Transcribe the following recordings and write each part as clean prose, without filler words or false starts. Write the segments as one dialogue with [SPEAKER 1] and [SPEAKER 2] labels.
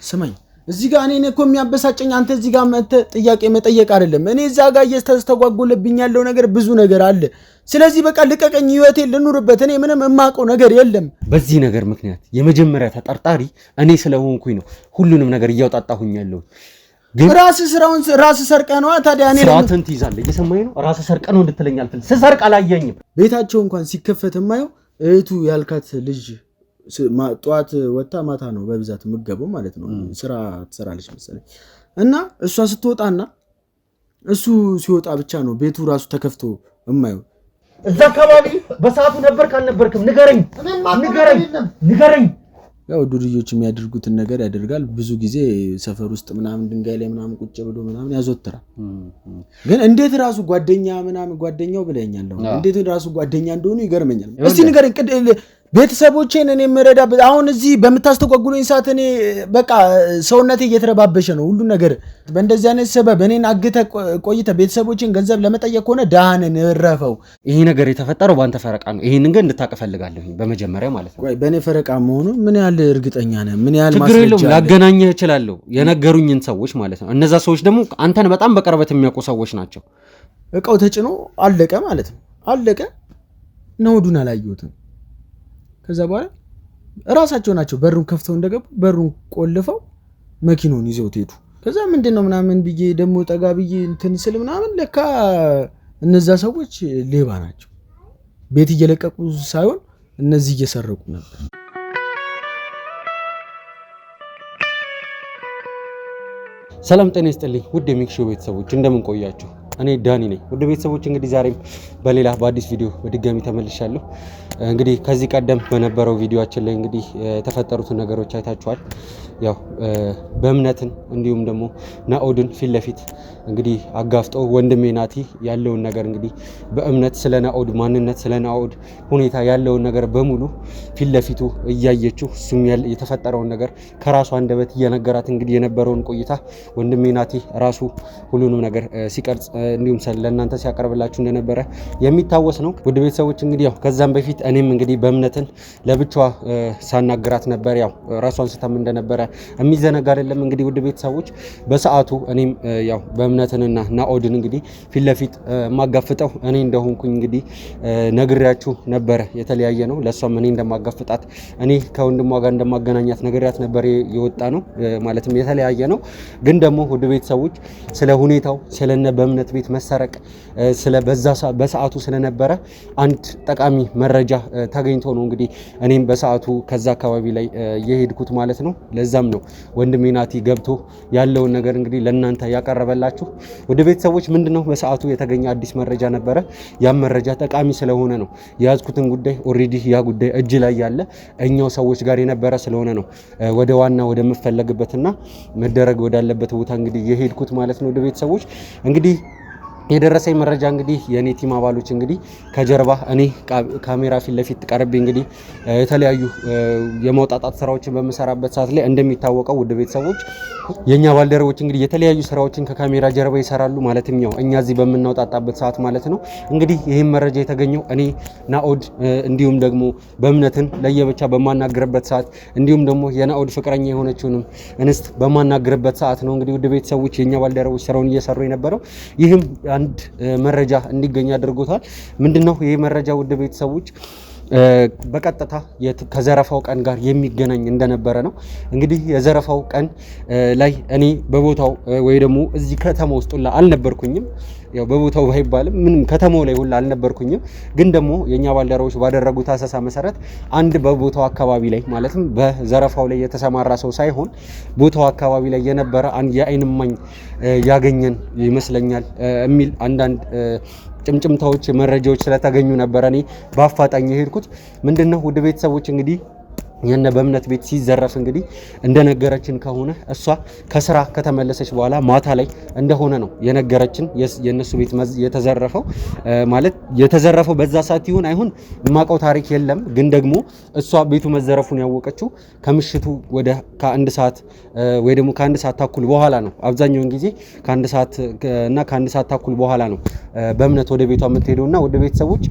[SPEAKER 1] ስማኝ እዚህ ጋር እኔ እኮ የሚያበሳጨኝ አንተ እዚህ ጋር ጥያቄ መጠየቅ አይደለም እኔ እዛ ጋር እየተስተጓጎለብኝ ያለው ነገር ብዙ ነገር አለ ስለዚህ በቃ ልቀቀኝ ህይወቴን ልኑርበት እኔ ምንም የማውቀው ነገር የለም
[SPEAKER 2] በዚህ ነገር ምክንያት የመጀመሪያ ተጠርጣሪ እኔ ስለሆንኩኝ ነው ሁሉንም ነገር እያወጣጣሁኝ ያለው
[SPEAKER 1] ግን ራስ ሰርቀ ነው ታዲያ እኔ
[SPEAKER 2] ስራትን ትይዛለህ እየሰማኝ ነው ራስ ሰርቀ ነው እንድትለኝ አልፈልም ስሰርቅ አላየኝም
[SPEAKER 1] ቤታቸው እንኳን ሲከፈት የማየው እህቱ ያልካት ልጅ ጧት ወጣ ማታ ነው በብዛት ምገበው ማለት ነው ስራ ትሰራለች መሰለኝ እና እሷ ስትወጣና እሱ ሲወጣ ብቻ ነው ቤቱ ራሱ ተከፍቶ የማየው
[SPEAKER 2] እዛ አካባቢ በሰዓቱ ነበር ካልነበርክም ንገረኝ
[SPEAKER 1] ያው ዱርዮች የሚያደርጉትን ነገር ያደርጋል ብዙ ጊዜ ሰፈር ውስጥ ምናምን ድንጋይ ላይ ምናምን ቁጭ ብሎ ምናምን ያዘወትራል ግን እንዴት ራሱ ጓደኛው ብለኛል እንዴት ራሱ ጓደኛ እንደሆነ ይገርመኛል እስቲ ንገረኝ ቤተሰቦቼን እኔ መረዳ አሁን እዚህ በመታስተጓጉሉኝ ሰዓት እኔ በቃ ሰውነቴ እየተረባበሸ ነው ሁሉ ነገር በእንደዚህ አይነት ሰበብ እኔን አግተ ቆይተ ቤተሰቦቼን ገንዘብ ለመጠየቅ ሆነ ዳህንን ረፈው
[SPEAKER 2] ይሄ ነገር የተፈጠረው ባንተ ፈረቃ ነው ይሄንን ግን እንድታቀፈልጋለሁ በመጀመሪያ ማለት ነው
[SPEAKER 1] ወይ በእኔ ፈረቃ መሆኑ ምን ያህል እርግጠኛ ነህ ምን ያህል
[SPEAKER 2] ማስረጃ ላገናኘህ እችላለሁ የነገሩኝን ሰዎች ማለት ነው እነዛ ሰዎች ደግሞ አንተን በጣም በቅርበት የሚያውቁ ሰዎች ናቸው
[SPEAKER 1] እቃው ተጭኖ አለቀ ማለት ነው አለቀ ነውዱን አላየሁትም ከዛ በኋላ ራሳቸው ናቸው በሩን ከፍተው እንደገቡ በሩን ቆልፈው መኪናውን ይዘው ሄዱ ከዛ ምንድነው ምናምን ብዬ ደሞ ጠጋ ብዬ እንትን ስል ምናምን ለካ እነዛ ሰዎች ሌባ ናቸው ቤት እየለቀቁ ሳይሆን እነዚህ እየሰረቁ ነበር
[SPEAKER 2] ሰላም ጤና ይስጥልኝ ውድ የሚክሾ ቤተሰቦች እንደምን ቆያችሁ እኔ ዳኒ ነኝ ውድ ቤተሰቦች እንግዲህ ዛሬም በሌላ በአዲስ ቪዲዮ በድጋሚ ተመልሻለሁ እንግዲህ ከዚህ ቀደም በነበረው ቪዲዮአችን ላይ እንግዲህ የተፈጠሩት ነገሮች አይታችኋል ያው በእምነትን እንዲሁም ደግሞ ናኦድን ፊት ለፊት እንግዲህ አጋፍጦ ወንድሜ ናቲ ያለውን ነገር እንግዲህ በእምነት ስለ ናኦድ ማንነት ስለ ናኦድ ሁኔታ ያለውን ነገር በሙሉ ፊት ለፊቱ እያየችው እሱም የተፈጠረውን ነገር ከራሱ አንደበት እየነገራት እንግዲህ የነበረውን ቆይታ ወንድሜ ናቲ ራሱ ሁሉንም ነገር ሲቀርጽ እንዲሁም ለእናንተ ሲያቀርብላችሁ እንደነበረ የሚታወስ ነው ውድ ቤተሰቦች እንግዲህ ያው ከዛም በፊት እኔም እንግዲህ በእምነትን ለብቻዋ ሳናግራት ነበር ያው ራሷን ስታም እንደነበረ የሚዘነጋ አይደለም እንግዲህ ውድ ቤተሰቦች በሰዓቱ እኔም ያው በእምነትንና ናኦድን እንግዲህ ፊት ለፊት ማጋፍጠው እኔ እንደሆንኩኝ እንግዲህ ነግሬያችሁ ነበር የተለያየ ነው ለሷም እኔ እንደማጋፍጣት እኔ ከወንድሟ ጋር እንደማገናኛት ነግሬያት ነበር የወጣ ነው ማለትም የተለያየ ነው ግን ደግሞ ውድ ቤተሰቦች ስለ ሁኔታው ስለነ በእምነት ቤት መሰረቅ ስለ በሰዓቱ ስለነበረ አንድ ጠቃሚ መረጃ ተገኝቶ ነው እንግዲህ እኔም በሰዓቱ ከዛ አካባቢ ላይ የሄድኩት ማለት ነው ለዛም ነው ወንድሜ ናቲ ገብቶ ያለውን ነገር እንግዲህ ለእናንተ ያቀረበላችሁ ወደ ቤተሰቦች ምንድነው በሰዓቱ የተገኘ አዲስ መረጃ ነበረ ያ መረጃ ጠቃሚ ስለሆነ ነው ያዝኩትን ጉዳይ ኦሬዲ ያ ጉዳይ እጅ ላይ ያለ እኛው ሰዎች ጋር የነበረ ስለሆነ ነው ወደ ዋና ወደ መፈለግበትና መደረግ ወዳለበት ቦታ እንግዲህ የሄድኩት ማለት ነው ወደ ቤተሰቦች እንግዲህ የደረሰኝ መረጃ እንግዲህ የኔ ቲም አባሎች እንግዲህ ከጀርባ እኔ ካሜራ ፊት ለፊት ቀርቤ እንግዲህ የተለያዩ የማውጣጣት ስራዎችን በመሰራበት ሰዓት ላይ እንደሚታወቀው ውድ ቤተሰቦች የኛ ባልደረቦች እንግዲህ የተለያዩ ስራዎችን ከካሜራ ጀርባ ይሰራሉ ማለትም ያው እኛ እዚህ በመናውጣጣበት ሰዓት ማለት ነው እንግዲህ ይሄን መረጃ የተገኘው እኔ ናኦድ እንዲሁም ደግሞ በእምነትን ለየብቻ በማናገርበት ሰዓት እንዲሁም ደግሞ የናኦድ ፍቅረኛ የሆነችውንም እንስት በማናገርበት ሰዓት ነው እንግዲህ ውድ ቤተሰቦች የኛ ባልደረቦች ስራውን እየሰሩ የነበረው ይህም አንድ መረጃ እንዲገኝ አድርጎታል ምንድነው ይሄ መረጃ ውድ ቤተሰቦች በቀጥታ ከዘረፋው ቀን ጋር የሚገናኝ እንደነበረ ነው እንግዲህ የዘረፋው ቀን ላይ እኔ በቦታው ወይ ደግሞ እዚህ ከተማ ውስጥ ሁላ አልነበርኩኝም ያው በቦታው ባይባልም ምንም ከተማው ላይ ሁላ አልነበርኩኝም ግን ደግሞ የኛ ባልደረቦች ባደረጉት አሰሳ መሰረት አንድ በቦታው አካባቢ ላይ ማለትም በዘረፋው ላይ የተሰማራ ሰው ሳይሆን ቦታው አካባቢ ላይ የነበረ አንድ የአይን እማኝ ያገኘን ይመስለኛል የሚል አንዳንድ ጭምጭምታዎች መረጃዎች ስለተገኙ ነበር እኔ በአፋጣኝ የሄድኩት ምንድነው ውድ ቤተሰቦች እንግዲህ የነ በእምነት ቤት ሲዘረፍ እንግዲህ እንደነገረችን ከሆነ እሷ ከስራ ከተመለሰች በኋላ ማታ ላይ እንደሆነ ነው የነገረችን የነሱ ቤት የተዘረፈው ማለት የተዘረፈው በዛ ሰዓት ይሁን አይሁን ማቀው ታሪክ የለም ግን ደግሞ እሷ ቤቱ መዘረፉን ያወቀችው ከምሽቱ ወደ ከአንድ ሰዓት ወይ ደግሞ ከአንድ ሰዓት ተኩል በኋላ ነው አብዛኛውን ጊዜ ከአንድ ሰዓት እና ከአንድ ሰዓት ተኩል በኋላ ነው በእምነት ወደ ቤቷ የምትሄደውና ወደ ቤተሰቦች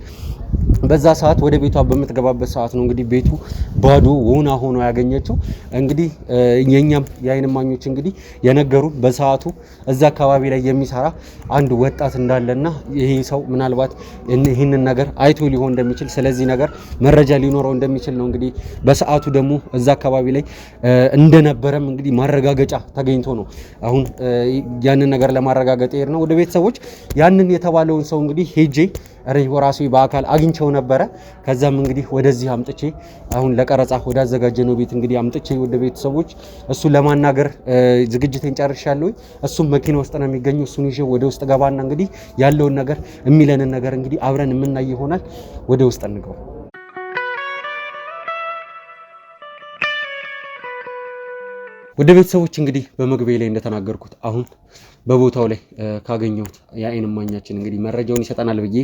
[SPEAKER 2] በዛ ሰዓት ወደ ቤቷ በምትገባበት ሰዓት ነው እንግዲህ ቤቱ ባዶ ወና ሆኖ ያገኘችው። እንግዲህ የኛም የአይን እማኞች እንግዲህ የነገሩ በሰዓቱ እዛ አካባቢ ላይ የሚሰራ አንድ ወጣት እንዳለና ይሄ ሰው ምናልባት ይህንን ነገር አይቶ ሊሆን እንደሚችል ስለዚህ ነገር መረጃ ሊኖረው እንደሚችል ነው እንግዲህ በሰዓቱ ደግሞ እዛ አካባቢ ላይ እንደነበረም እንግዲህ ማረጋገጫ ተገኝቶ ነው አሁን ያንን ነገር ለማረጋገጥ ይሄድ ነው ወደ ቤተሰቦች። ያንን የተባለውን ሰው እንግዲህ ሄጄ ራሴ በአካል አግኝቼው ነበረ። ከዛም እንግዲህ ወደዚህ አምጥቼ አሁን ለቀረጻ ወደ አዘጋጀነው ቤት እንግዲህ አምጥቼ ወደ ቤተሰቦች እሱን ለማናገር ዝግጅቴን ጨርሻለሁ። እሱም መኪና ውስጥ ነው የሚገኘው። እሱን ይዤ ወደ ውስጥ ገባና እንግዲህ ያለውን ነገር የሚለንን ነገር እንግዲህ አብረን የምናይ ይሆናል። ወደ ውስጥ እንገባ። ወደ ቤተሰቦች እንግዲህ በመግቢያ ላይ እንደተናገርኩት አሁን በቦታው ላይ ካገኘሁት የአይን እማኛችን እንግዲህ መረጃውን ይሰጠናል ብዬ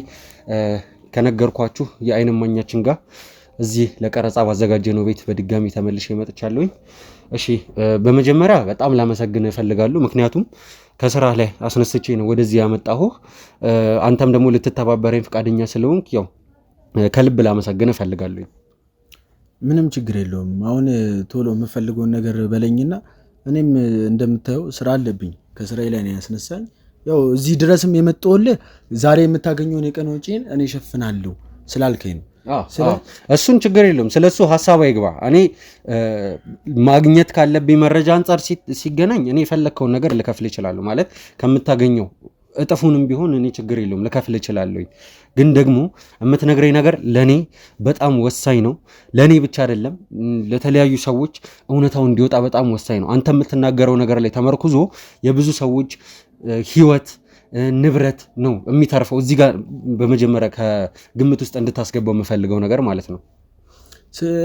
[SPEAKER 2] ከነገርኳችሁ የአይን እማኛችን ጋር እዚህ ለቀረጻ ባዘጋጀነው ቤት በድጋሚ ተመልሼ መጥቻለሁኝ። እሺ በመጀመሪያ በጣም ላመሰግን እፈልጋለሁ። ምክንያቱም ከስራ ላይ አስነስቼ ነው ወደዚህ ያመጣሁ። አንተም ደግሞ ልትተባበረኝ ፈቃደኛ ስለሆንክ ያው ከልብ ላመሰግን እፈልጋለሁ።
[SPEAKER 1] ምንም ችግር የለውም። አሁን ቶሎ የምፈልገውን ነገር በለኝና እኔም እንደምታየው ስራ አለብኝ። ከስራዬ ላይ ነው ያስነሳኝ። ያው እዚህ ድረስም የመጣሁልህ ዛሬ የምታገኘውን የቀን ወጪን እኔ እሸፍናለሁ ስላልከኝ ነው።
[SPEAKER 2] እሱን ችግር የለውም። ስለሱ ሐሳብ አይግባ። እኔ ማግኘት ካለብኝ መረጃ አንፃር ሲገናኝ እኔ የፈለከውን ነገር ልከፍል እችላለሁ። ማለት ከምታገኘው እጥፉንም ቢሆን እኔ ችግር የለውም ልከፍል እችላለሁ። ግን ደግሞ የምትነግረኝ ነገር ለኔ በጣም ወሳኝ ነው። ለኔ ብቻ አይደለም ለተለያዩ ሰዎች እውነታው እንዲወጣ በጣም ወሳኝ ነው። አንተ የምትናገረው ነገር ላይ ተመርኩዞ የብዙ ሰዎች ህይወት ንብረት ነው የሚተርፈው። እዚህ ጋር በመጀመሪያ ከግምት ውስጥ እንድታስገባው የምፈልገው ነገር ማለት ነው።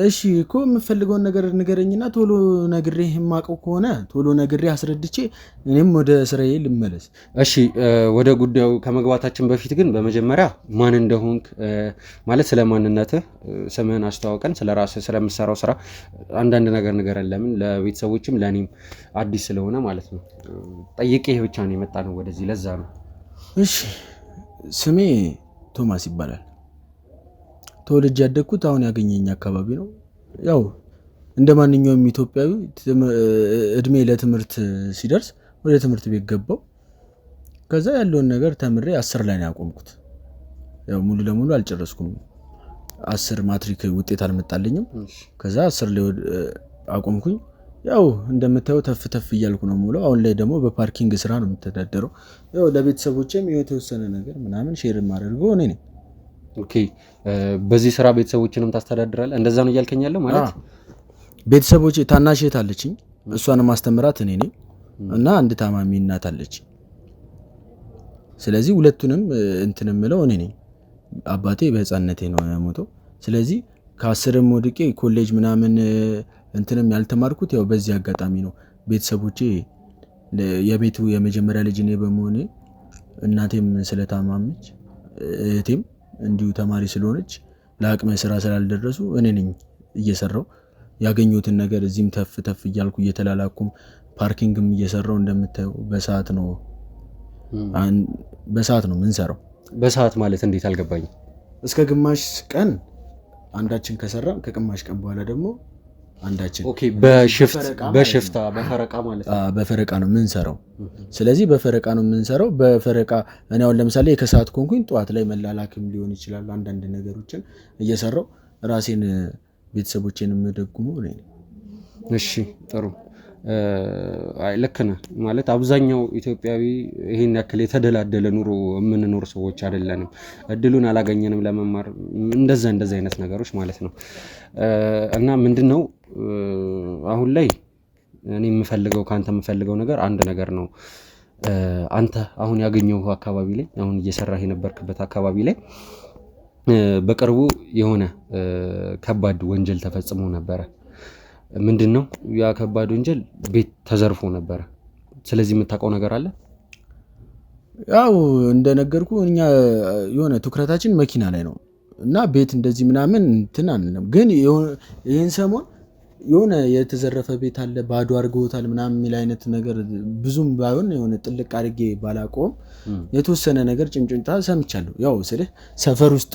[SPEAKER 1] እሺ እኮ የምፈልገውን ነገር ንገረኝና ቶሎ ነግሬህ የማውቀው ከሆነ ቶሎ ነግሬህ አስረድቼ እኔም ወደ ስራዬ ልመለስ።
[SPEAKER 2] እሺ ወደ ጉዳዩ ከመግባታችን በፊት ግን በመጀመሪያ ማን እንደሆንክ ማለት ስለ ማንነትህ ስምህን አስተዋውቀን፣ ስለ ራስህ ስለምትሰራው ስራ አንዳንድ ነገር ንገረን። ለምን ለቤተሰቦችም ለእኔም አዲስ ስለሆነ ማለት ነው። ጠይቄህ ብቻ ነው የመጣ ነው ወደዚህ፣ ለዛ ነው።
[SPEAKER 1] እሺ ስሜ ቶማስ ይባላል። ተወልጄ ያደግኩት አሁን ያገኘኝ አካባቢ ነው። ያው እንደ ማንኛውም ኢትዮጵያዊ እድሜ ለትምህርት ሲደርስ ወደ ትምህርት ቤት ገባው። ከዛ ያለውን ነገር ተምሬ 10 ላይ ነው ያቆምኩት። ያው ሙሉ ለሙሉ አልጨረስኩም። 10 ማትሪክ ውጤት አልመጣልኝም። ከዛ 10 ላይ አቆምኩኝ። ያው እንደምታየው ተፍ እያልኩ ነው ሙሉ። አሁን ላይ ደግሞ በፓርኪንግ ስራ ነው የምተዳደረው። ያው ለቤተሰቦቼም የተወሰነ ነገር ምናምን ሼር ማድረገው እኔ ነኝ።
[SPEAKER 2] ኦኬ በዚህ ስራ ቤተሰቦችንም ታስተዳድራለህ? እንደዛ ነው እያልከኝ ያለው ማለት?
[SPEAKER 1] ቤተሰቦቼ ታናሽ እህት አለችኝ፣ እሷንም ማስተምራት እኔ ነኝ እና አንድ ታማሚ እናት አለችኝ። ስለዚህ ሁለቱንም እንትን የምለው እኔ ነኝ። አባቴ በህፃንነቴ ነው የሞተው። ስለዚህ ከ10ም ወድቄ ኮሌጅ ምናምን እንትንም ያልተማርኩት ያው በዚህ አጋጣሚ ነው። ቤተሰቦቼ የቤቱ የመጀመሪያ ልጅ እኔ በመሆኔ እናቴም ስለታማመች እህቴም እንዲሁ ተማሪ ስለሆነች ለአቅመ ስራ ስላልደረሱ እኔ ነኝ እየሰራው ያገኙትን ነገር እዚህም ተፍ እያልኩ እየተላላኩም ፓርኪንግም እየሰራው እንደምታየው በሰዓት ነው ምንሰራው።
[SPEAKER 2] በሰዓት ማለት እንዴት አልገባኝም።
[SPEAKER 1] እስከ ግማሽ ቀን አንዳችን ከሰራን ከግማሽ ቀን በኋላ ደግሞ አንዳችን።
[SPEAKER 2] ኦኬ በሽፍታ በፈረቃ ማለት ነው።
[SPEAKER 1] በፈረቃ ነው የምንሰራው። ስለዚህ በፈረቃ ነው የምንሰራው። በፈረቃ እኔ አሁን ለምሳሌ ከሰዓት ኮንኩኝ ጠዋት ላይ መላላክም ሊሆን ይችላል። አንዳንድ ነገሮችን እየሰራው ራሴን ቤተሰቦቼን የምደጉመው እኔ ነኝ።
[SPEAKER 2] እሺ ጥሩ። ልክ ነህ። ማለት አብዛኛው ኢትዮጵያዊ ይሄን ያክል የተደላደለ ኑሮ የምንኖር ሰዎች አይደለንም። እድሉን አላገኘንም ለመማር እንደዛ አይነት ነገሮች ማለት ነው። እና ምንድነው አሁን ላይ እኔ የምፈልገው ካንተ የምፈልገው ነገር አንድ ነገር ነው። አንተ አሁን ያገኘው አካባቢ ላይ አሁን እየሰራህ የነበርክበት አካባቢ ላይ በቅርቡ የሆነ ከባድ ወንጀል ተፈጽሞ ነበረ። ምንድነው ያ ከባድ ወንጀል? ቤት ተዘርፎ ነበረ። ስለዚህ የምታውቀው ነገር አለ?
[SPEAKER 1] ያው እንደነገርኩ እኛ የሆነ ትኩረታችን መኪና ላይ ነው እና ቤት እንደዚህ ምናምን እንትን አንልም። ግን ይሄን ሰሞን የሆነ የተዘረፈ ቤት አለ ባዶ አድርገውታል ምናምን የሚል አይነት ነገር ብዙም ባይሆን የሆነ ጥልቅ አድርጌ ባላቆም የተወሰነ ነገር ጭምጭምታ ሰምቻለሁ። ያው ስልህ ሰፈር ውስጥ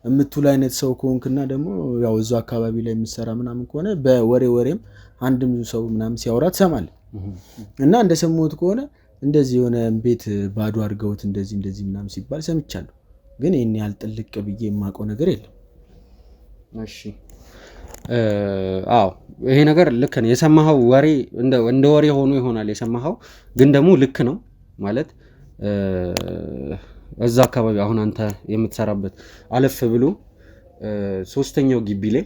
[SPEAKER 1] የምትውል አይነት ሰው ከሆንክና ደግሞ ያው እዛው አካባቢ ላይ የምትሰራ ምናምን ከሆነ በወሬም አንድም ሰው ምናምን ሲያወራ ትሰማለህ። እና እንደሰማሁት ከሆነ እንደዚህ የሆነ ቤት ባዶ አድርገውት እንደዚህ ምናምን ሲባል ሰምቻለሁ። ግን ይሄን ያህል ጥልቅ ብዬ የማውቀው ነገር የለም።
[SPEAKER 2] እሺ አዎ ይሄ ነገር ልክ ነው። የሰማኸው ወሬ እንደ ወሬ ሆኖ ይሆናል የሰማኸው፣ ግን ደግሞ ልክ ነው ማለት እዛ አካባቢ አሁን አንተ የምትሰራበት አለፍ ብሎ 3ኛው ግቢ ላይ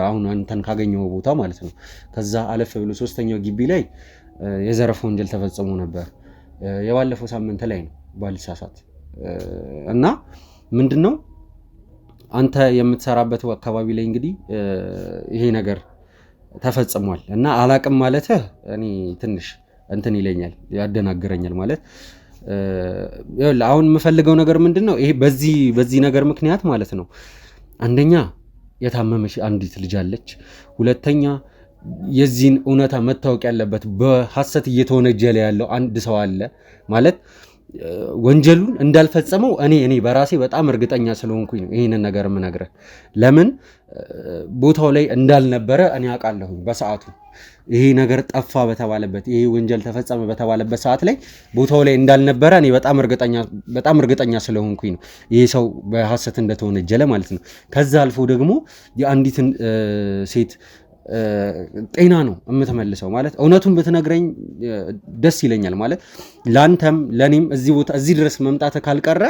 [SPEAKER 2] አሁን አንተን ካገኘው ቦታ ማለት ነው። ከዛ አለፍ ብሎ 3ኛው ግቢ ላይ የዘረፋ ወንጀል ተፈጽሞ ነበር። የባለፈው ሳምንት ላይ ነው ባልሳሳት። እና ምንድነው አንተ የምትሰራበት አካባቢ ላይ እንግዲህ ይሄ ነገር ተፈጽሟል እና አላቅም ማለት እኔ ትንሽ እንትን ይለኛል ያደናግረኛል ማለት አሁን የምፈልገው ነገር ምንድነው ይሄ በዚህ ነገር ምክንያት ማለት ነው አንደኛ የታመመች አንዲት ልጅ አለች፣ ሁለተኛ የዚህን እውነታ መታወቅ ያለበት በሐሰት እየተወነጀለ ያለው አንድ ሰው አለ ማለት ወንጀሉን እንዳልፈጸመው እኔ በራሴ በጣም እርግጠኛ ስለሆንኩኝ ነው ይሄንን ነገር የምነግርህ። ለምን ቦታው ላይ እንዳልነበረ እኔ አውቃለሁ። በሰዓቱ ይሄ ነገር ጠፋ በተባለበት ይሄ ወንጀል ተፈጸመ በተባለበት ሰዓት ላይ ቦታው ላይ እንዳልነበረ እኔ በጣም እርግጠኛ ስለሆንኩኝ ነው ይሄ ሰው በሐሰት እንደተወነጀለ ማለት ነው። ከዛ አልፎ ደግሞ የአንዲትን ሴት ጤና ነው የምትመልሰው ማለት እውነቱን ብትነግረኝ ደስ ይለኛል ማለት ላንተም ለኔም እዚህ ድረስ መምጣት ካልቀረ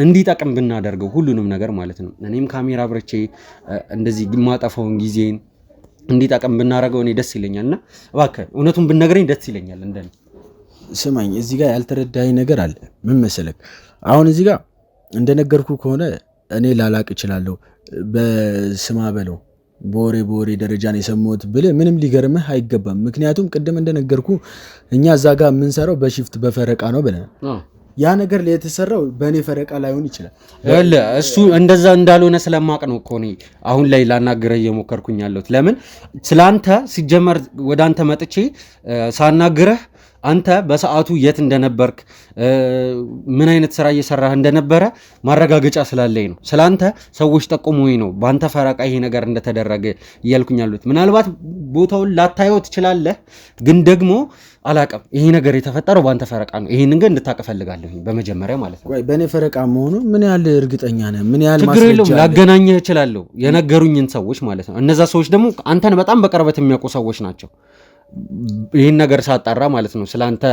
[SPEAKER 2] እንዲጠቅም ብናደርገው ሁሉንም ነገር ማለት ነው። እኔም ካሜራ አብርቼ እንደዚህ ማጠፋውን ጊዜን እንዲጠቅም ብናደርገው እኔ ደስ ይለኛልና እባክህ እውነቱን ብትነግረኝ ደስ ይለኛል። እንደኔ
[SPEAKER 1] ስማኝ፣ እዚህ ጋር ያልተረዳኸኝ ነገር አለ። ምን መሰለህ አሁን እዚህ ጋር እንደነገርኩ ከሆነ እኔ ላላቅ እችላለሁ። በስማ በለው በወሬ ደረጃ ነው የሰማሁት ብለህ ምንም ሊገርምህ አይገባም። ምክንያቱም ቅድም እንደነገርኩ እኛ እዛ ጋር የምንሰራው በሺፍት በፈረቃ ነው ብለናል። ያ ነገር ላይ የተሰራው በእኔ ፈረቃ ላይሆን ይችላል።
[SPEAKER 2] እሱ እንደዛ እንዳልሆነ ስለማቅ ነው እኮ እኔ አሁን ላይ ላናግረህ እየሞከርኩኝ ያለሁት። ለምን ስለአንተ ሲጀመር ወደ አንተ መጥቼ ሳናግረህ አንተ በሰዓቱ የት እንደነበርክ ምን አይነት ስራ እየሰራህ እንደነበረ ማረጋገጫ ስላለኝ ነው። ስላንተ ሰዎች ጠቁሞኝ ነው በአንተ ፈረቃ ይሄ ነገር እንደተደረገ እያልኩኝ ያሉት። ምናልባት ቦታውን ላታየው ትችላለህ፣ ግን ደግሞ አላቀም ይሄ ነገር የተፈጠረው በአንተ ፈረቃ ነው። ይሄንን ግን እንድታውቅ እፈልጋለሁ በመጀመሪያ ማለት ነው።
[SPEAKER 1] ቆይ በእኔ ፈረቃ መሆኑ ምን ያህል እርግጠኛ ነህ? ምን ያህል
[SPEAKER 2] ማስረጃ? ችግር የለውም ላገናኘህ እችላለሁ፣ የነገሩኝን ሰዎች ማለት ነው። እነዛ ሰዎች ደግሞ አንተን በጣም በቅርበት የሚያውቁ ሰዎች ናቸው። ይህን ነገር ሳጣራ ማለት ነው ስላንተ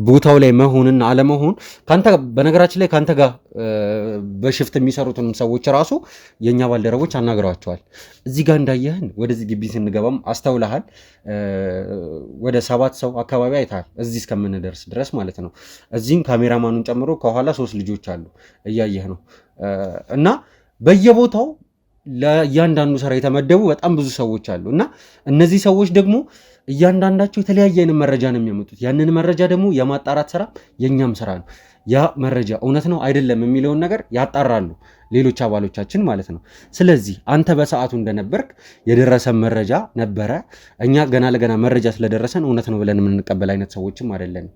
[SPEAKER 2] ቦታው ላይ መሆንና አለመሆን ካንተ በነገራችን ላይ ካንተ ጋር በሽፍት የሚሰሩትን ሰዎች ራሱ የኛ ባልደረቦች አናግረዋቸዋል። እዚህ ጋር እንዳየህን ወደዚህ ግቢ ስንገባም አስተውለሃል። ወደ 7 ሰው አካባቢ አይተሃል እዚህ እስከምንደርስ ድረስ ማለት ነው። እዚህም ካሜራማኑን ጨምሮ ከኋላ 3 ልጆች አሉ እያየህ ነው። እና በየቦታው ለእያንዳንዱ ስራ የተመደቡ በጣም ብዙ ሰዎች አሉ። እና እነዚህ ሰዎች ደግሞ እያንዳንዳቸው የተለያየ አይነት መረጃ ነው የሚያመጡት። ያንን መረጃ ደግሞ የማጣራት ስራ የኛም ስራ ነው። ያ መረጃ እውነት ነው አይደለም የሚለውን ነገር ያጣራሉ ሌሎች አባሎቻችን ማለት ነው። ስለዚህ አንተ በሰዓቱ እንደነበርክ የደረሰ መረጃ ነበረ። እኛ ገና ለገና መረጃ ስለደረሰን እውነት ነው ብለን የምንቀበል አይነት ሰዎችም አይደለንም።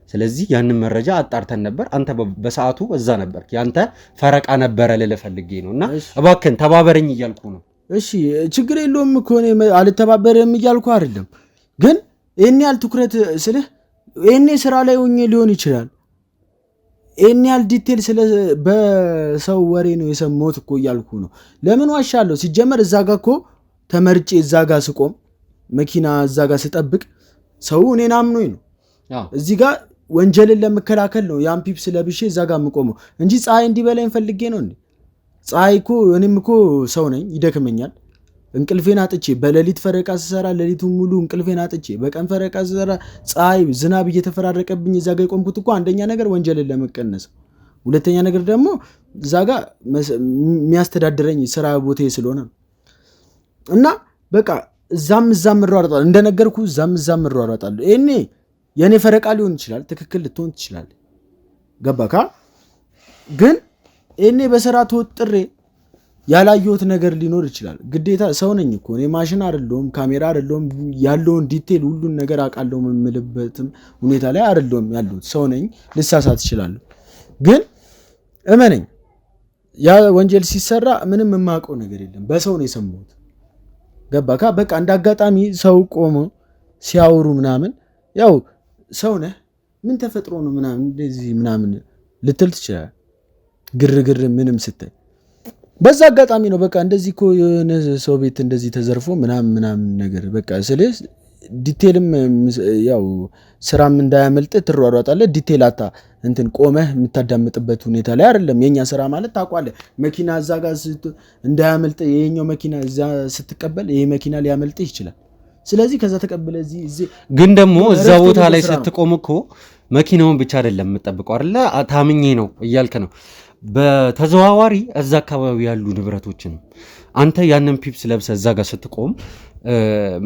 [SPEAKER 2] ስለዚህ ያንን መረጃ አጣርተን ነበር። አንተ በሰዓቱ እዛ ነበርክ። ያንተ ፈረቃ ነበረ ልልህ ፈልጌ ነውና እባክህን ተባበረኝ እያልኩ ነው።
[SPEAKER 1] እሺ ችግር የለውም እኮ እኔ አልተባበረም እያልኩ አይደለም። ግን ይሄን ያህል ትኩረት ስልህ ይሄኔ ስራ ላይ ሆኜ ሊሆን ይችላል። ይሄን ያህል ዲቴል ስለ በሰው ወሬ ነው የሰማሁት እኮ እያልኩ ነው። ለምን ዋሻለሁ? ሲጀመር እዛ ጋር እኮ ተመርጬ እዛ ጋር ስቆም መኪና እዛ ጋር ስጠብቅ ሰው እኔን አምኖኝ ነው። እዚህ ጋር ወንጀልን ለመከላከል ነው ያን ፒፕስ ለብሼ እዛ ጋር የምቆመው እንጂ ፀሐይ እንዲበላኝ ፈልጌ ነው እንዴ? ፀሐይ እኮ እኔም እኮ ሰው ነኝ፣ ይደክመኛል። እንቅልፌን አጥቼ በሌሊት ፈረቃ ስሰራ ሌሊቱን ሙሉ እንቅልፌን አጥቼ በቀን ፈረቃ ስሰራ ፀሐይ ዝናብ እየተፈራረቀብኝ እዛ ጋር የቆምኩት እኮ አንደኛ ነገር ወንጀልን ለመቀነስ፣ ሁለተኛ ነገር ደግሞ እዛ ጋር የሚያስተዳድረኝ ስራ ቦታዬ ስለሆነ እና በቃ እዛም እሯሯጣለሁ። እንደነገርኩ እዛም እሯሯጣለሁ። ይሄኔ የኔ ፈረቃ ሊሆን ይችላል፣ ትክክል ልትሆን ትችላለህ። ገባካ? ግን ይሄኔ በስራ ተወጥሬ ያላየሁት ነገር ሊኖር ይችላል። ግዴታ ሰው ነኝ እኮ እኔ ማሽን አይደለሁም፣ ካሜራ አይደለሁም። ያለውን ዲቴል ሁሉን ነገር አውቃለሁ የምልበትም ሁኔታ ላይ አይደለሁም ያለሁት። ሰው ነኝ፣ ልሳሳት እችላለሁ። ግን እመነኝ ያ ወንጀል ሲሰራ ምንም የማውቀው ነገር የለም፣ በሰው ነው የሰማሁት። ገባካ? በቃ እንደ አጋጣሚ ሰው ቆሞ ሲያወሩ ምናምን ያው ሰው ነህ ምን ተፈጥሮ ነው ምናምን እንደዚህ ምናምን ልትል ትችላለህ። ግርግር ምንም ስትል በዛ አጋጣሚ ነው በቃ እንደዚህ እኮ የሆነ ሰው ቤት እንደዚህ ተዘርፎ ምናምን ነገር በቃ ስለዚህ ዲቴልም ያው ስራም እንዳያመልጥ ትሯሯጣለህ። ዲቴል አታ እንትን ቆመህ የምታዳምጥበት ሁኔታ ላይ አይደለም። የኛ ስራ ማለት ታውቃለህ፣ መኪና እዛ ጋር እንዳያመልጥ የኛው መኪና እዛ ስትቀበል ይሄ መኪና ሊያመልጥህ ይችላል። ስለዚህ ከዛ ተቀበለ እዚህ
[SPEAKER 2] ግን ደግሞ እዛ ቦታ ላይ ስትቆም እኮ መኪናውን ብቻ አይደለም የምጠብቀው አይደለ? ታምኜ ነው እያልክ ነው። በተዘዋዋሪ እዛ አካባቢ ያሉ ንብረቶችን አንተ ያንን ፒፕስ ለብሰ እዛ ጋር ስትቆም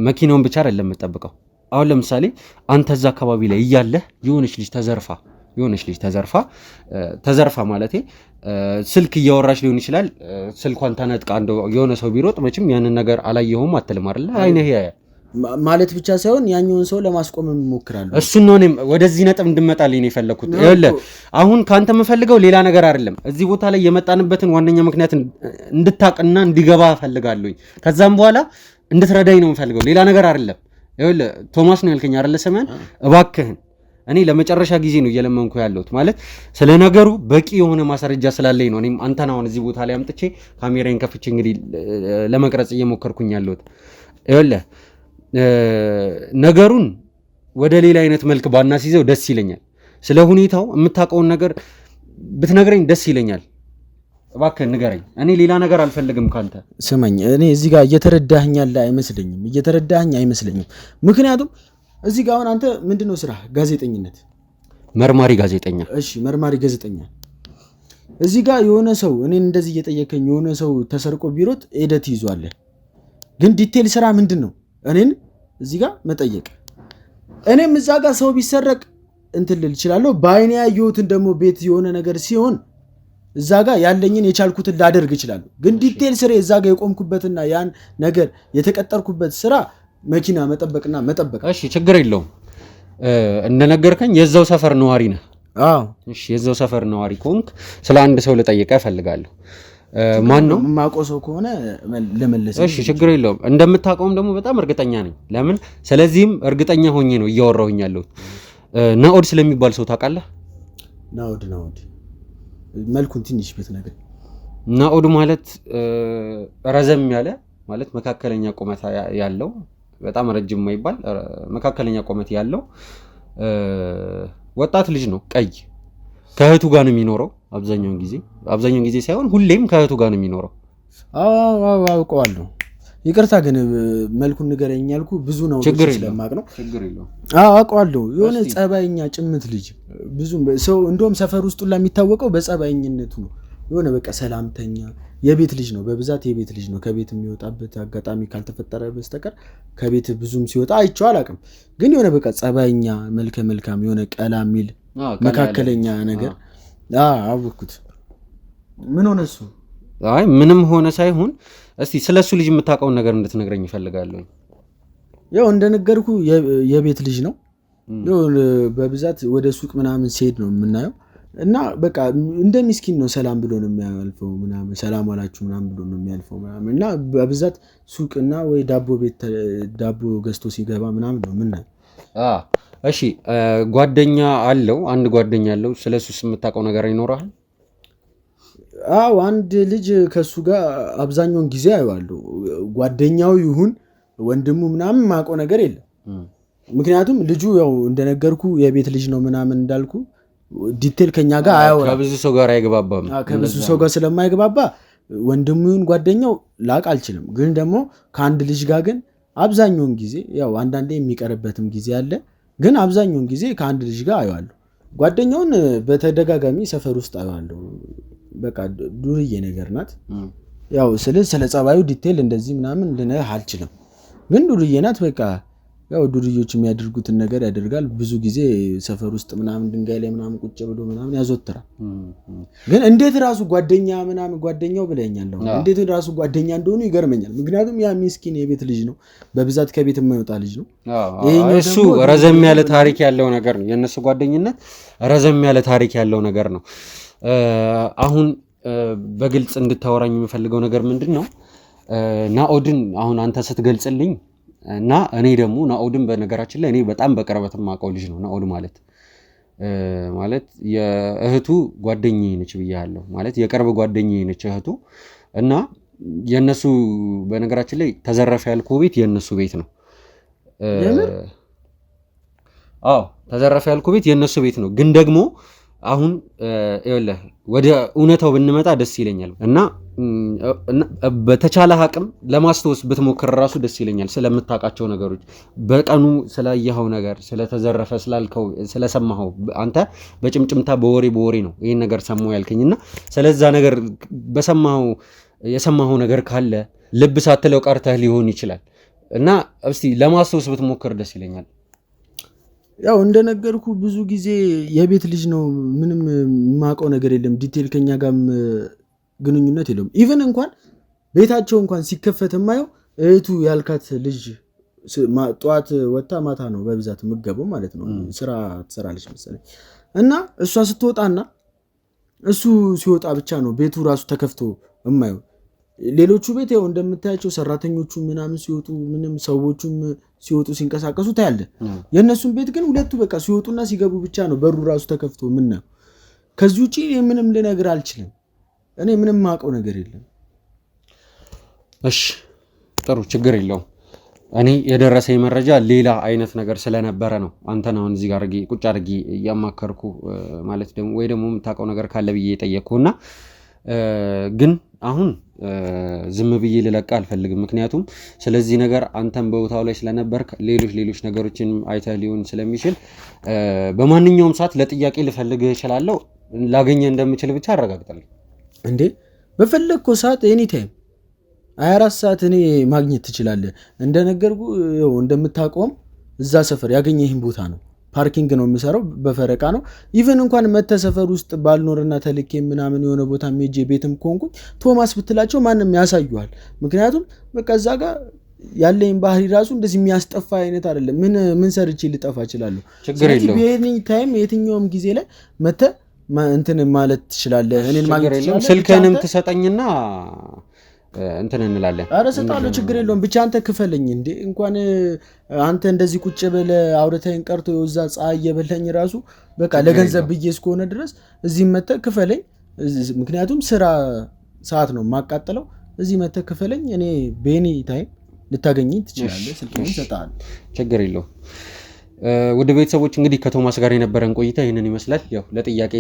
[SPEAKER 2] መኪናውን ብቻ አይደለም የምጠብቀው። አሁን ለምሳሌ አንተ እዛ አካባቢ ላይ እያለህ የሆነች ልጅ ተዘርፋ ማለቴ ስልክ እያወራች ሊሆን ይችላል። ስልኳን ተነጥቃ የሆነ ሰው ቢሮጥ መቼም ያንን ነገር አላየሁም አትልም አይደለ? አይነህ ያያል
[SPEAKER 1] ማለት ብቻ ሳይሆን ያኛውን ሰው ለማስቆም እሞክራለሁ።
[SPEAKER 2] እሱን ነው እኔም ወደዚህ ነጥብ እንድመጣልኝ ነው የፈለኩት። ይኸውልህ አሁን ካንተ የምፈልገው ሌላ ነገር አይደለም። እዚህ ቦታ ላይ የመጣንበትን ዋነኛ ምክንያት እንድታቅና እንዲገባ ፈልጋለሁኝ። ከዛም በኋላ እንድትረዳኝ ነው የምፈልገው፣ ሌላ ነገር አይደለም። ይኸውልህ ቶማስ ነው ያልከኝ አይደለ? ሰማን እባክህን፣ እኔ ለመጨረሻ ጊዜ ነው እየለመንኩ ያለሁት። ማለት ስለ ነገሩ በቂ የሆነ ማስረጃ ስላለኝ ነው እኔም አንተን አሁን እዚህ ቦታ ላይ አምጥቼ ካሜራዬን ከፍቼ እንግዲህ ለመቅረጽ እየሞከርኩኝ ያለሁት። ይኸውልህ ነገሩን ወደ ሌላ አይነት መልክ ባናስይዘው ደስ ይለኛል። ስለ ሁኔታው የምታውቀውን ነገር ብትነግረኝ ደስ ይለኛል። እባክህ ንገረኝ። እኔ ሌላ ነገር አልፈልግም ካንተ።
[SPEAKER 1] ስማኝ፣ እኔ እዚህ ጋር እየተረዳኸኝ አይመስለኝም። ምክንያቱም እዚህ ጋር አሁን አንተ ምንድነው ስራ? ጋዜጠኝነት፣
[SPEAKER 2] መርማሪ ጋዜጠኛ።
[SPEAKER 1] እሺ፣ መርማሪ ጋዜጠኛ። እዚህ ጋር የሆነ ሰው እኔን እንደዚህ እየጠየከኝ የሆነ ሰው ተሰርቆ ቢሮጥ ሄደህ ይዟለህ። ግን ዲቴል ስራ ምንድነው? እኔን እዚህ ጋር መጠየቅ። እኔም እዛ ጋር ሰው ቢሰረቅ እንትን ልል እችላለሁ። በአይኔ ያየሁትን ደግሞ ቤት የሆነ ነገር ሲሆን እዛ ጋር ያለኝን የቻልኩትን ላደርግ እችላለሁ። ግን ዲቴል ስራ እዛ ጋር የቆምኩበትና ያን ነገር የተቀጠርኩበት ስራ መኪና መጠበቅና መጠበቅ።
[SPEAKER 2] እሺ ችግር የለውም። እንደነገርከኝ የዛው ሰፈር ነዋሪ ነህ?
[SPEAKER 1] አዎ።
[SPEAKER 2] እሺ የዛው ሰፈር ነዋሪ ከሆንክ ስለ አንድ ሰው ልጠይቅህ እፈልጋለሁ። ማን ነው?
[SPEAKER 1] የማውቀው ሰው ከሆነ ለመለስ።
[SPEAKER 2] እሺ ችግር የለውም። እንደምታውቀውም ደግሞ በጣም እርግጠኛ ነኝ። ለምን? ስለዚህም እርግጠኛ ሆኜ ነው እያወራሁኝ ያለሁት። ናኦድ ስለሚባል ሰው ታውቃለህ?
[SPEAKER 1] ናኦድ መልኩን ትንሽ ቤት ነገር።
[SPEAKER 2] ናኦድ ማለት ረዘም ያለ ማለት መካከለኛ ቁመት ያለው፣ በጣም ረጅም የማይባል መካከለኛ ቁመት ያለው ወጣት ልጅ ነው። ቀይ ከእህቱ ጋር ነው የሚኖረው። አብዛኛውን ጊዜ ሳይሆን ሁሌም ከእህቱ ጋር ነው የሚኖረው።
[SPEAKER 1] አውቀዋለሁ። ይቅርታ ግን መልኩን ንገረኝ ያልኩ ብዙ ነው ስለማቅ ነው። አውቀዋለሁ። የሆነ ጸባይኛ ጭምት ልጅ ብዙ ሰው እንደውም ሰፈር ውስጥ ሁላ የሚታወቀው በጸባይኝነቱ ነው። የሆነ በቃ ሰላምተኛ የቤት ልጅ ነው፣ በብዛት የቤት ልጅ ነው። ከቤት የሚወጣበት አጋጣሚ ካልተፈጠረ በስተቀር ከቤት ብዙም ሲወጣ አይቼው አላውቅም። ግን የሆነ በቃ ጸባይኛ መልከ መልካም የሆነ ቀላ የሚል መካከለኛ ነገር አወኩት። ምን ሆነ እሱ?
[SPEAKER 2] አይ ምንም ሆነ ሳይሆን እስቲ ስለሱ ልጅ የምታውቀውን ነገር እንድትነግረኝ እፈልጋለሁ።
[SPEAKER 1] ያው እንደነገርኩ የቤት ልጅ ነው። ያው በብዛት ወደ ሱቅ ምናምን ሲሄድ ነው የምናየው እና በቃ እንደ ምስኪን ነው። ሰላም ብሎ ነው የሚያልፈው ምናምን፣ ሰላም አላችሁ ምናምን ብሎ ነው የሚያልፈው ምናምን እና በብዛት ሱቅና ወይ ዳቦ ቤት ዳቦ ገዝቶ ሲገባ ምናምን ነው የምናየው።
[SPEAKER 2] እሺ ጓደኛ አለው? አንድ ጓደኛ አለው። ስለሱስ የምታውቀው ነገር ይኖራል?
[SPEAKER 1] አዎ አንድ ልጅ ከሱ ጋር አብዛኛውን ጊዜ አየዋለሁ። ጓደኛው ይሁን ወንድሙ ምናምን የማውቀው ነገር የለም። ምክንያቱም ልጁ ያው እንደነገርኩ የቤት ልጅ ነው ምናምን እንዳልኩ ዲቴል ከኛ ጋር አያወራም።
[SPEAKER 2] ከብዙ ሰው ጋር አይግባባም።
[SPEAKER 1] ከብዙ ሰው ጋር ስለማይግባባ ወንድሙ ይሁን ጓደኛው ላቅ አልችልም። ግን ደግሞ ከአንድ ልጅ ጋር ግን አብዛኛውን ጊዜ ያው አንዳንዴ የሚቀርበትም ጊዜ አለ። ግን አብዛኛውን ጊዜ ከአንድ ልጅ ጋር አየዋለሁ። ጓደኛውን በተደጋጋሚ ሰፈር ውስጥ አየዋለሁ። በቃ ዱርዬ ነገር ናት። ያው ስለ ጸባዩ ዲቴል እንደዚህ ምናምን ልነግርህ አልችልም። ግን ዱርዬ ናት። በቃ ያው ዱርዮች የሚያደርጉትን ነገር ያደርጋል። ብዙ ጊዜ ሰፈር ውስጥ ምናምን ድንጋይ ላይ ምናምን ቁጭ ብሎ ምናምን ያዘወትራል። ግን እንዴት ራሱ ጓደኛ ምናምን ጓደኛው ብለኛል። እንዴት ራሱ ጓደኛ እንደሆኑ ይገርመኛል። ምክንያቱም ያ ሚስኪን የቤት ልጅ ነው፣ በብዛት ከቤት የማይወጣ ልጅ ነው።
[SPEAKER 2] እሱ ረዘም ያለ ታሪክ ያለው ነገር ነው። የእነሱ ጓደኝነት ረዘም ያለ ታሪክ ያለው ነገር ነው። አሁን በግልጽ እንድታወራኝ የምፈልገው ነገር ምንድነው ናኦድን አሁን አንተ ስትገልጽልኝ እና እኔ ደግሞ ናኦድን በነገራችን ላይ እኔ በጣም በቅርበት የማውቀው ልጅ ነው ናኦድ ማለት የእህቱ ጓደኛዬ ነች ብያለሁ ማለት የቅርብ ጓደኛዬ ነች እህቱ እና የነሱ በነገራችን ላይ ተዘረፈ ያልኩህ ቤት የነሱ ቤት ነው ተዘረፈ ያልኩህ ቤት የነሱ ቤት ነው ግን ደግሞ አሁን ይኸውልህ ወደ እውነታው ብንመጣ ደስ ይለኛል እና በተቻለ አቅም ለማስተዋወስ ብትሞክር ራሱ ደስ ይለኛል ስለምታውቃቸው ነገሮች በቀኑ ስላየኸው ነገር ስለተዘረፈ ስላልከው ስለሰማኸው አንተ በጭምጭምታ በወሬ ነው ይሄን ነገር ሰማሁ ያልከኝና ስለዛ ነገር የሰማኸው ነገር ካለ ልብ ሳትለው ቀርተህ ሊሆን ይችላል እና እስቲ ለማስተዋወስ ብትሞክር ደስ ይለኛል
[SPEAKER 1] ያው እንደነገርኩ ብዙ ጊዜ የቤት ልጅ ነው ምንም የማውቀው ነገር የለም ዲቴል ከኛ ጋርም ግንኙነት የለውም ኢቭን እንኳን ቤታቸው እንኳን ሲከፈት የማየው እህቱ ያልካት ልጅ ጧት ወጣ ማታ ነው በብዛት የምትገባው ማለት ነው ስራ ትሰራለች መሰለኝ እና እሷ ስትወጣና እሱ ሲወጣ ብቻ ነው ቤቱ ራሱ ተከፍቶ የማየው ሌሎቹ ቤት ያው እንደምታያቸው ሰራተኞቹ ምናምን ሲወጡ ምንም ሰዎቹም ሲወጡ ሲንቀሳቀሱ ታያለ የነሱን ቤት ግን ሁለቱ በቃ ሲወጡና ሲገቡ ብቻ ነው በሩ ራሱ ተከፍቶ ምናምን ከዚህ ውጪ ምንም ልነግር አልችልም እኔ ምንም ማውቀው ነገር የለም
[SPEAKER 2] እሺ ጥሩ ችግር የለውም እኔ የደረሰኝ መረጃ ሌላ አይነት ነገር ስለነበረ ነው አንተን አሁን እዚህ ጋር ቁጭ አድርጌ እያማከርኩ ማለት ደግሞ ወይ ደግሞ የምታውቀው ነገር ካለ ብዬ የጠየቅኩና ግን አሁን ዝም ብዬ ልለቅ አልፈልግም ምክንያቱም ስለዚህ ነገር አንተም በቦታው ላይ ስለነበርክ ሌሎች ነገሮችን አይተህ ሊሆን ስለሚችል በማንኛውም ሰዓት ለጥያቄ ልፈልግህ እችላለሁ ላገኘ እንደምችል ብቻ አረጋግጠልኝ
[SPEAKER 1] እንዴ በፈለግከው ሰዓት ኤኒ ታይም 24 ሰዓት እኔ ማግኘት ትችላለህ እንደነገርኩ እንደምታውቀውም እዛ ሰፈር ያገኘህን ቦታ ነው ፓርኪንግ ነው የምሰራው በፈረቃ ነው ኢቭን እንኳን መተሰፈር ውስጥ ባልኖርና ተልኬ ምናምን የሆነ ቦታ ሜጄ ቤትም ኮንኩኝ ቶማስ ብትላቸው ማንም ያሳዩሃል ምክንያቱም በቃ እዛ ጋር ያለኝ ባህሪ ራሱ እንደዚህ የሚያስጠፋ አይነት አይደለም ምን ሰርቼ ልጠፋ እችላለሁ ስለዚህ በኤኒ ታይም የትኛውም ጊዜ ላይ መተ እንትን ማለት ትችላለህ እኔን ማግኘት ትችላለህ
[SPEAKER 2] ስልክህንም ትሰጠኝና እንትን እንላለን
[SPEAKER 1] አረ ሰጣለሁ ችግር የለውም ብቻ አንተ ክፈለኝ እንዴ እንኳን አንተ እንደዚህ ቁጭ ብለ አውርተኝ ቀርቶ የውዛ ፀሐይ የበለኝ ራሱ በቃ ለገንዘብ ብዬ እስከሆነ ድረስ እዚህ መተ ክፈለኝ ምክንያቱም ስራ ሰዓት ነው ማቃጠለው እዚህ መተ ክፈለኝ እኔ በኤኒ ታይም ልታገኘኝ ትችላለህ ስልኬን ሰጣለሁ
[SPEAKER 2] ችግር የለውም ወደ ቤተሰቦች እንግዲህ ከቶማስ ጋር የነበረን ቆይታ ይሄንን ይመስላል ያው ለጥያቄ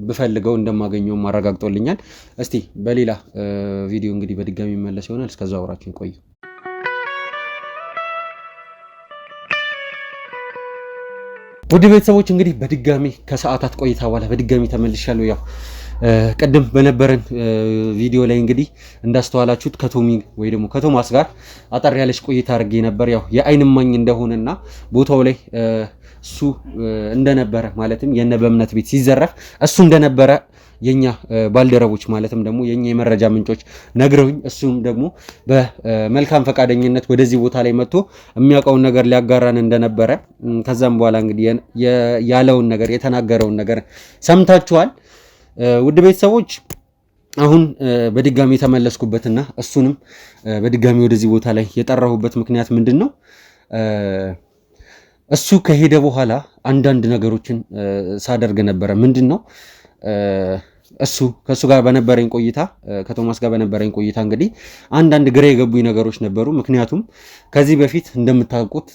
[SPEAKER 2] ብፈልገው እንደማገኘው ማረጋግጦልኛል እስቲ በሌላ ቪዲዮ እንግዲህ በድጋሚ መመለስ ይሆናል እስከዛው አብራችሁን ቆዩ ወደ ቤተሰቦች እንግዲህ በድጋሚ ከሰዓታት ቆይታ በኋላ በድጋሚ ተመልሻለሁ ያው ቀደም በነበረን ቪዲዮ ላይ እንግዲህ እንዳስተዋላችሁት ከቶሚ ወይ ደግሞ ከቶማስ ጋር አጣር ያለች ቆይታ አድርጌ ነበር ያው የአይን ማኝ እንደሆነና ቦታው ላይ እሱ እንደነበረ ማለትም የነ በእምነት ቤት ሲዘረፍ እሱ እንደነበረ የኛ ባልደረቦች ማለትም ደግሞ የኛ የመረጃ ምንጮች ነግረውኝ እሱም ደግሞ በመልካም ፈቃደኝነት ወደዚህ ቦታ ላይ መጥቶ የሚያውቀውን ነገር ሊያጋራን እንደነበረ ከዛም በኋላ እንግዲህ ያለውን ነገር የተናገረውን ነገር ሰምታችኋል ውድ ቤተሰቦች አሁን በድጋሚ ተመለስኩበትና እሱንም በድጋሚ ወደዚህ ቦታ ላይ የጠራሁበት ምክንያት ምንድነው እሱ ከሄደ በኋላ አንዳንድ ነገሮችን ሳደርግ ነበር ምንድነው ከሱ ጋር በነበረኝ ቆይታ ከቶማስ ጋር በነበረኝ ቆይታ እንግዲህ አንዳንድ ግራ የገቡኝ ነገሮች ነበሩ ምክንያቱም ከዚህ በፊት እንደምታውቁት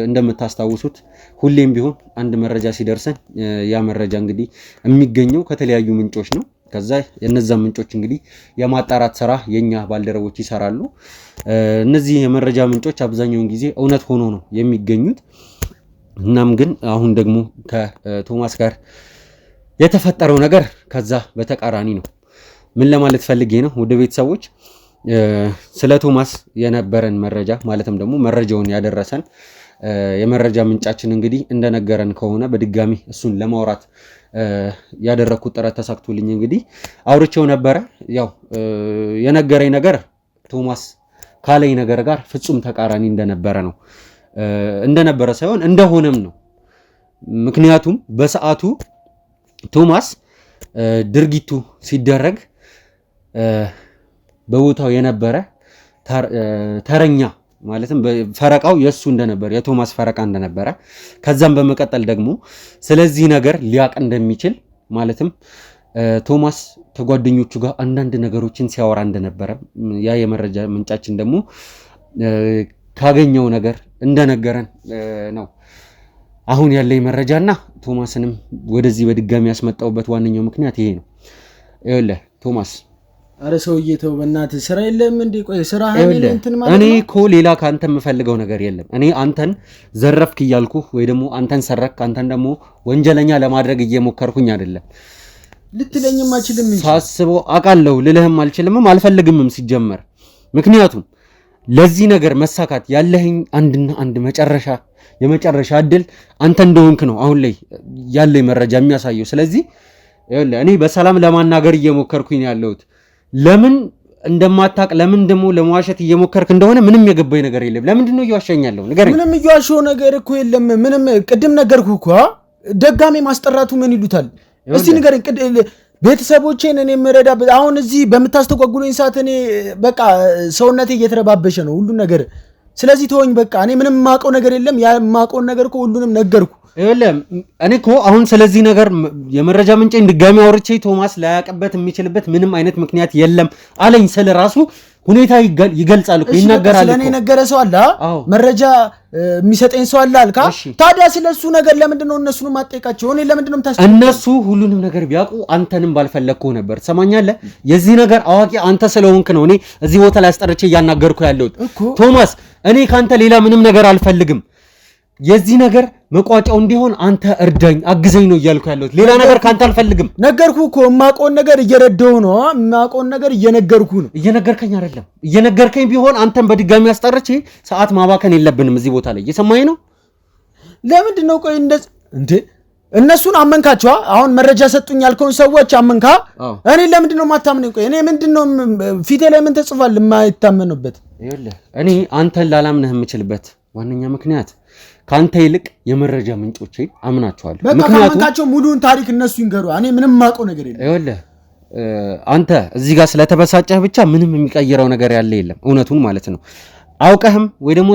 [SPEAKER 2] እንደምታስታውሱት ሁሌም ቢሆን አንድ መረጃ ሲደርሰን ያ መረጃ እንግዲህ የሚገኘው ከተለያዩ ምንጮች ነው ከዛ የነዛ ምንጮች እንግዲህ የማጣራት ስራ የኛ ባልደረቦች ይሰራሉ እነዚህ የመረጃ ምንጮች አብዛኛውን ጊዜ እውነት ሆኖ ነው የሚገኙት እናም ግን አሁን ደግሞ ከቶማስ ጋር የተፈጠረው ነገር ከዛ በተቃራኒ ነው ምን ለማለት ፈልጌ ነው ወደ ቤተሰቦች ስለ ቶማስ የነበረን መረጃ ማለትም ደግሞ መረጃውን ያደረሰን የመረጃ ምንጫችን እንግዲህ እንደነገረን ከሆነ በድጋሚ እሱን ለማውራት ያደረኩት ጥረት ተሳክቶልኝ እንግዲህ አውርቼው ነበር ያው የነገረኝ ነገር ቶማስ ካለኝ ነገር ጋር ፍጹም ተቃራኒ እንደነበረ ሳይሆን እንደሆነም ነው ምክንያቱም በሰዓቱ ቶማስ ድርጊቱ ሲደረግ በቦታው የነበረ ተረኛ ማለትም ፈረቃው የሱ እንደነበር የቶማስ ፈረቃ እንደነበረ ከዛም በመቀጠል ደግሞ ስለዚህ ነገር ሊያቅ እንደሚችል ማለትም ቶማስ ከጓደኞቹ ጋር አንዳንድ ነገሮችን ሲያወራ እንደነበረ ያ የመረጃ ምንጫችን ደግሞ ካገኘው ነገር እንደነገረን ነው አሁን ያለኝ መረጃና ቶማስንም ወደዚህ በድጋሚ ያስመጣውበት ዋነኛው ምክንያት ይሄ ነው። ይኸውልህ ቶማስ
[SPEAKER 1] አረ ሰውዬ ተው በእናትህ ስራ የለም እንዴ? ቆይ ስራ ሀይል እንትን ማለት
[SPEAKER 2] እኔ እኮ ሌላ ካንተ የምፈልገው ነገር የለም። እኔ አንተን ዘረፍክ እያልኩ ወይ ደግሞ አንተን ሰረክ አንተን ደግሞ ወንጀለኛ ለማድረግ እየሞከርኩኝ አይደለም።
[SPEAKER 1] ልትለኝም አልችልም እንጂ
[SPEAKER 2] ሳስበው አውቃለሁ ልልህም አልችልምም አልፈልግምም ሲጀመር። ምክንያቱም ለዚህ ነገር መሳካት ያለህኝ አንድና አንድ የመጨረሻ እድል አንተ እንደሆንክ ነው አሁን ላይ ያለኝ መረጃ የሚያሳየው። ስለዚህ ይኸውልህ እኔ በሰላም ለማናገር እየሞከርኩኝ ያለሁት ለምን እንደማታቅ ለምን ደግሞ ለመዋሸት እየሞከርክ እንደሆነ ምንም የገባኝ ነገር የለም። ለምንድን ነው እየዋሸኛለሁ? ንገረኝ።
[SPEAKER 1] ምንም እየዋሸው ነገር እኮ የለም። ምንም ቅድም ነገርኩህ እኮ ደጋሜ ማስጠራቱ ምን ይሉታል? እስቲ ንገረኝ። ቤተሰቦቼን እኔ የምረዳ አሁን እዚህ በምታስተጓጉሉኝ ሰዓት እኔ በቃ ሰውነቴ እየተረባበሸ ነው ሁሉ ነገር። ስለዚህ ተወኝ በቃ። እኔ ምንም የማውቀው ነገር የለም። ያ የማውቀውን ነገር እኮ ሁሉንም ነገርኩ።
[SPEAKER 2] ይኸውልህ እኔ እኮ አሁን ስለዚህ ነገር የመረጃ ምንጭን ድጋሚ አውርቼ ቶማስ ላያውቅበት የሚችልበት ምንም አይነት ምክንያት የለም አለኝ። ስለ ራሱ ሁኔታ ይገልጻል እኮ ይናገራል እኮ። ስለኔ ነገረ ሰው አለ
[SPEAKER 1] መረጃ የሚሰጠኝ ሰው አለ አልካ። ታዲያ ስለሱ ነገር ለምንድነው እነሱንም አጠይቃቸው? እኔ ለምንድነው የምታስጠይቀው?
[SPEAKER 2] እነሱ ሁሉንም ነገር ቢያውቁ አንተንም ባልፈለግኩ ነበር። ሰማኛለህ? የዚህ ነገር አዋቂ አንተ ስለሆንክ ነው እኔ እዚህ ቦታ ላይ አስጠርቼ እያናገርኩ ያለሁት። ቶማስ እኔ ካንተ ሌላ ምንም ነገር አልፈልግም። የዚህ ነገር መቋጫው እንዲሆን አንተ እርዳኝ አግዘኝ ነው እያልኩ ያለሁት። ሌላ ነገር ካንተ አልፈልግም።
[SPEAKER 1] ነገርኩህ እኮ የማውቀውን ነገር እየረዳሁ ነው። የማውቀውን ነገር እየነገርኩህ ነው።
[SPEAKER 2] እየነገርከኝ አይደለም። እየነገርከኝ ቢሆን አንተን በድጋሚ አስጠርቼ ሰዓት ማባከን የለብንም እዚህ ቦታ ላይ። እየሰማኸኝ ነው?
[SPEAKER 1] ለምንድን ነው ቆይ እንዴ እነሱን አመንካቸዋ? አሁን መረጃ ሰጡኝ ያልከውን ሰዎች አመንካ? እኔ ለምንድን ነው የማታምነኝ? ቆይ እኔ ምንድን ነው ፊቴ ላይ ምን ተጽፏል የማይታመኑበት?
[SPEAKER 2] ይኸውልህ እኔ አንተን ላላምንህ የምችልበት ዋነኛ ምክንያት ካንተ ይልቅ የመረጃ ምንጮቼን አምናቸዋለሁ።
[SPEAKER 1] ምክንያቱም ሙሉውን ታሪክ እነሱ ይንገሩ። እኔ ምንም ማውቀው ነገር የለም።
[SPEAKER 2] ይኸውልህ አንተ እዚህ ጋር ስለተበሳጨህ ብቻ ምንም የሚቀይረው ነገር ያለ የለም። እውነቱን ማለት ነው። አውቀህም ወይ ደግሞ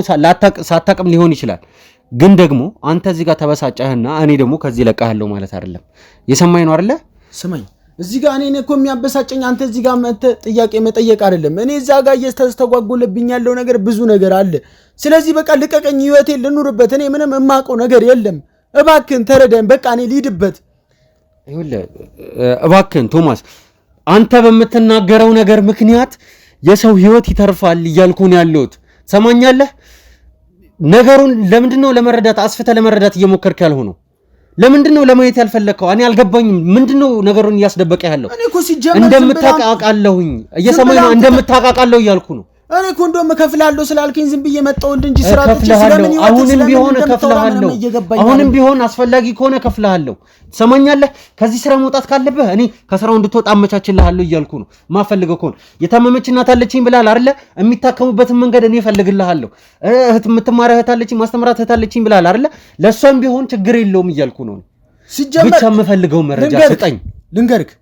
[SPEAKER 2] ሳታቅም ሊሆን ይችላል። ግን ደግሞ አንተ እዚህ ጋር ተበሳጨህና እኔ ደግሞ ከዚህ ለቃለሁ ማለት አይደለም። የሰማኝ ነው አይደለ?
[SPEAKER 1] ስማኝ እዚህ ጋር እኔ እኮ የሚያበሳጨኝ አንተ እዚህ ጋር መተህ ጥያቄ መጠየቅ አይደለም። እኔ እዛ ጋር እየተስተጓጎለብኝ ያለው ነገር ብዙ ነገር አለ። ስለዚህ በቃ ልቀቀኝ፣ ህይወቴን ልኑርበት። እኔ ምንም የማውቀው ነገር የለም። እባክህን ተረዳኝ። በቃ እኔ ልሂድበት።
[SPEAKER 2] ይኸውልህ እባክህን ቶማስ፣ አንተ በምትናገረው ነገር ምክንያት የሰው ህይወት ይተርፋል እያልኩ ነው ያለሁት። ሰማኛለህ? ነገሩን ለምንድነው ለመረዳት አስፍተህ ለመረዳት እየሞከርክ ያልሆነው? ለምንድነው ለማየት ያልፈለከው? እኔ አልገባኝም። ምንድነው ነገሩን እያስደበቀ ያለው?
[SPEAKER 1] እኔ እኮ ሲጀመር
[SPEAKER 2] እንደምታቃቃለሁኝ እየሰማኝ ነው። እንደምታቃቃለሁ እያልኩ ነው።
[SPEAKER 1] እኔ እኮ እንደውም እከፍልሃለሁ ስላልከኝ ዝም ብዬ መጣሁ እንጂ ስራ ጥቼ
[SPEAKER 2] ስለምን አሁንም ቢሆን እከፍልሃለሁ። አሁንም ቢሆን አስፈላጊ ከሆነ እከፍልሃለሁ። ትሰማኛለህ? ከዚህ ስራ መውጣት ካለብህ እኔ ከስራው እንድትወጣ አመቻችልሃለሁ እያልኩ ነው። ማፈልገው ከሆነ የታመመች እናት አለችኝ ብለሃል አይደለ? የሚታከሙበትን መንገድ እኔ እፈልግልሃለሁ። የምትማር እህት አለችኝ፣ ማስተምራት እህት አለችኝ ብለሃል አይደለ? ለእሷም ቢሆን ችግር የለውም እያልኩ ነው። ብቻ የምፈልገው መረጃ ስጠኝ።
[SPEAKER 1] ልንገርክ፣